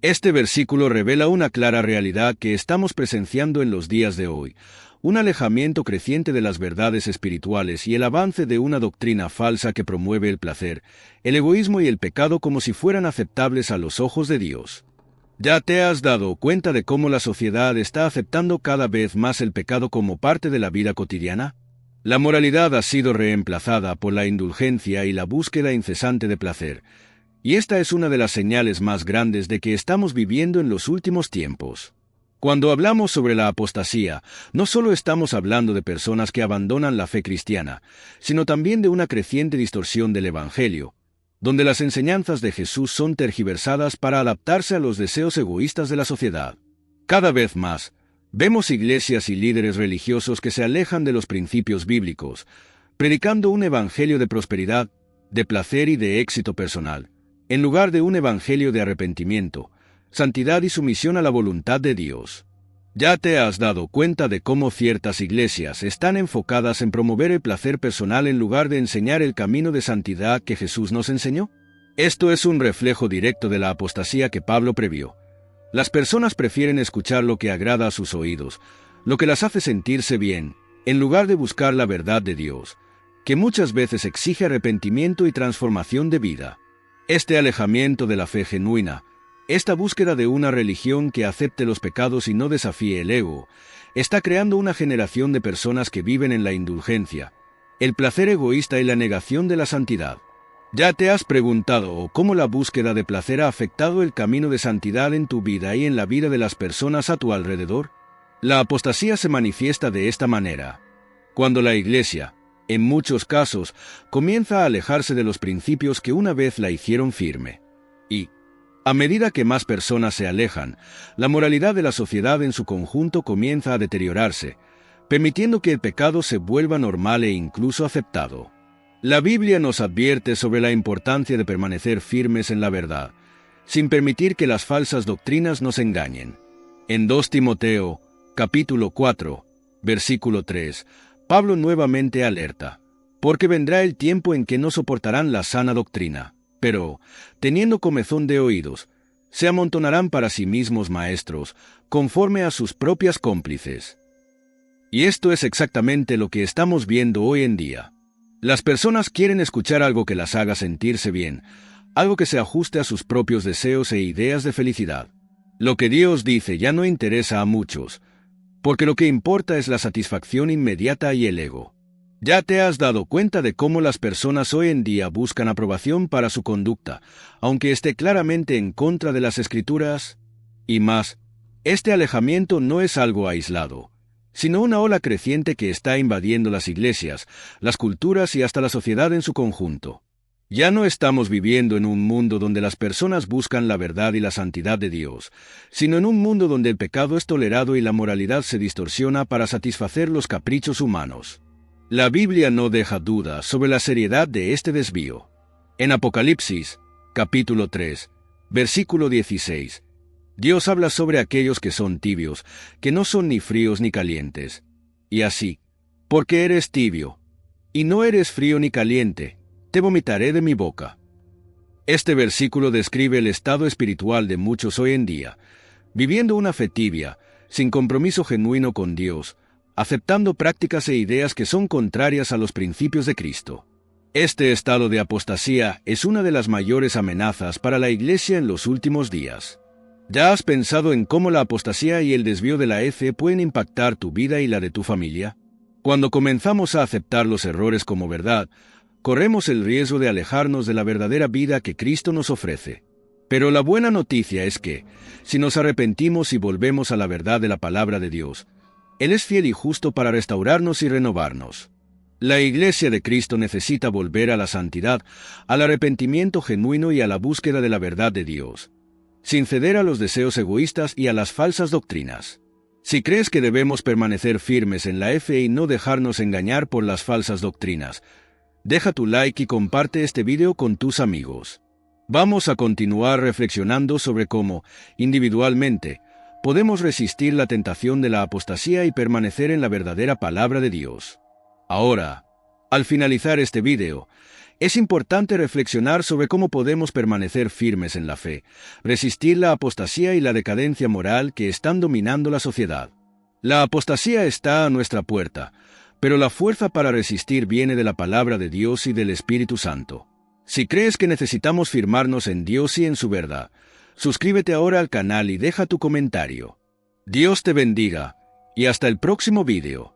Este versículo revela una clara realidad que estamos presenciando en los días de hoy, un alejamiento creciente de las verdades espirituales y el avance de una doctrina falsa que promueve el placer, el egoísmo y el pecado como si fueran aceptables a los ojos de Dios. ¿Ya te has dado cuenta de cómo la sociedad está aceptando cada vez más el pecado como parte de la vida cotidiana? La moralidad ha sido reemplazada por la indulgencia y la búsqueda incesante de placer, y esta es una de las señales más grandes de que estamos viviendo en los últimos tiempos. Cuando hablamos sobre la apostasía, no solo estamos hablando de personas que abandonan la fe cristiana, sino también de una creciente distorsión del Evangelio, donde las enseñanzas de Jesús son tergiversadas para adaptarse a los deseos egoístas de la sociedad. Cada vez más, vemos iglesias y líderes religiosos que se alejan de los principios bíblicos, predicando un evangelio de prosperidad, de placer y de éxito personal, en lugar de un evangelio de arrepentimiento, santidad y sumisión a la voluntad de Dios. ¿Ya te has dado cuenta de cómo ciertas iglesias están enfocadas en promover el placer personal en lugar de enseñar el camino de santidad que Jesús nos enseñó? Esto es un reflejo directo de la apostasía que Pablo previó. Las personas prefieren escuchar lo que agrada a sus oídos, lo que las hace sentirse bien, en lugar de buscar la verdad de Dios, que muchas veces exige arrepentimiento y transformación de vida. Este alejamiento de la fe genuina, esta búsqueda de una religión que acepte los pecados y no desafíe el ego, está creando una generación de personas que viven en la indulgencia, el placer egoísta y la negación de la santidad. ¿Ya te has preguntado cómo la búsqueda de placer ha afectado el camino de santidad en tu vida y en la vida de las personas a tu alrededor? La apostasía se manifiesta de esta manera. Cuando la Iglesia, en muchos casos, comienza a alejarse de los principios que una vez la hicieron firme. Y, a medida que más personas se alejan, la moralidad de la sociedad en su conjunto comienza a deteriorarse, permitiendo que el pecado se vuelva normal e incluso aceptado. La Biblia nos advierte sobre la importancia de permanecer firmes en la verdad, sin permitir que las falsas doctrinas nos engañen. En 2 Timoteo, capítulo 4, versículo 3, Pablo nuevamente alerta, porque vendrá el tiempo en que no soportarán la sana doctrina, pero, teniendo comezón de oídos, se amontonarán para sí mismos maestros, conforme a sus propias cómplices. Y esto es exactamente lo que estamos viendo hoy en día. Las personas quieren escuchar algo que las haga sentirse bien, algo que se ajuste a sus propios deseos e ideas de felicidad. Lo que Dios dice ya no interesa a muchos, porque lo que importa es la satisfacción inmediata y el ego. ¿Ya te has dado cuenta de cómo las personas hoy en día buscan aprobación para su conducta, aunque esté claramente en contra de las Escrituras? Y más, este alejamiento no es algo aislado, sino una ola creciente que está invadiendo las iglesias, las culturas y hasta la sociedad en su conjunto. Ya no estamos viviendo en un mundo donde las personas buscan la verdad y la santidad de Dios, sino en un mundo donde el pecado es tolerado y la moralidad se distorsiona para satisfacer los caprichos humanos. La Biblia no deja dudas sobre la seriedad de este desvío. En Apocalipsis, capítulo 3, versículo 16, Dios habla sobre aquellos que son tibios, que no son ni fríos ni calientes. Y así, porque eres tibio, y no eres frío ni caliente, te vomitaré de mi boca. Este versículo describe el estado espiritual de muchos hoy en día, viviendo una fe tibia, sin compromiso genuino con Dios, aceptando prácticas e ideas que son contrarias a los principios de Cristo. Este estado de apostasía es una de las mayores amenazas para la Iglesia en los últimos días. ¿Ya has pensado en cómo la apostasía y el desvío de la fe pueden impactar tu vida y la de tu familia? Cuando comenzamos a aceptar los errores como verdad, corremos el riesgo de alejarnos de la verdadera vida que Cristo nos ofrece. Pero la buena noticia es que, si nos arrepentimos y volvemos a la verdad de la palabra de Dios, Él es fiel y justo para restaurarnos y renovarnos. La Iglesia de Cristo necesita volver a la santidad, al arrepentimiento genuino y a la búsqueda de la verdad de Dios, sin ceder a los deseos egoístas y a las falsas doctrinas. Si crees que debemos permanecer firmes en la fe y no dejarnos engañar por las falsas doctrinas, deja tu like y comparte este video con tus amigos. Vamos a continuar reflexionando sobre cómo, individualmente, podemos resistir la tentación de la apostasía y permanecer en la verdadera palabra de Dios. Ahora, al finalizar este video, Es importante reflexionar sobre cómo podemos permanecer firmes en la fe, resistir la apostasía y la decadencia moral que están dominando la sociedad. La apostasía está a nuestra puerta, pero la fuerza para resistir viene de la palabra de Dios y del Espíritu Santo. Si crees que necesitamos firmarnos en Dios y en su verdad, suscríbete ahora al canal y deja tu comentario. Dios te bendiga, y hasta el próximo video.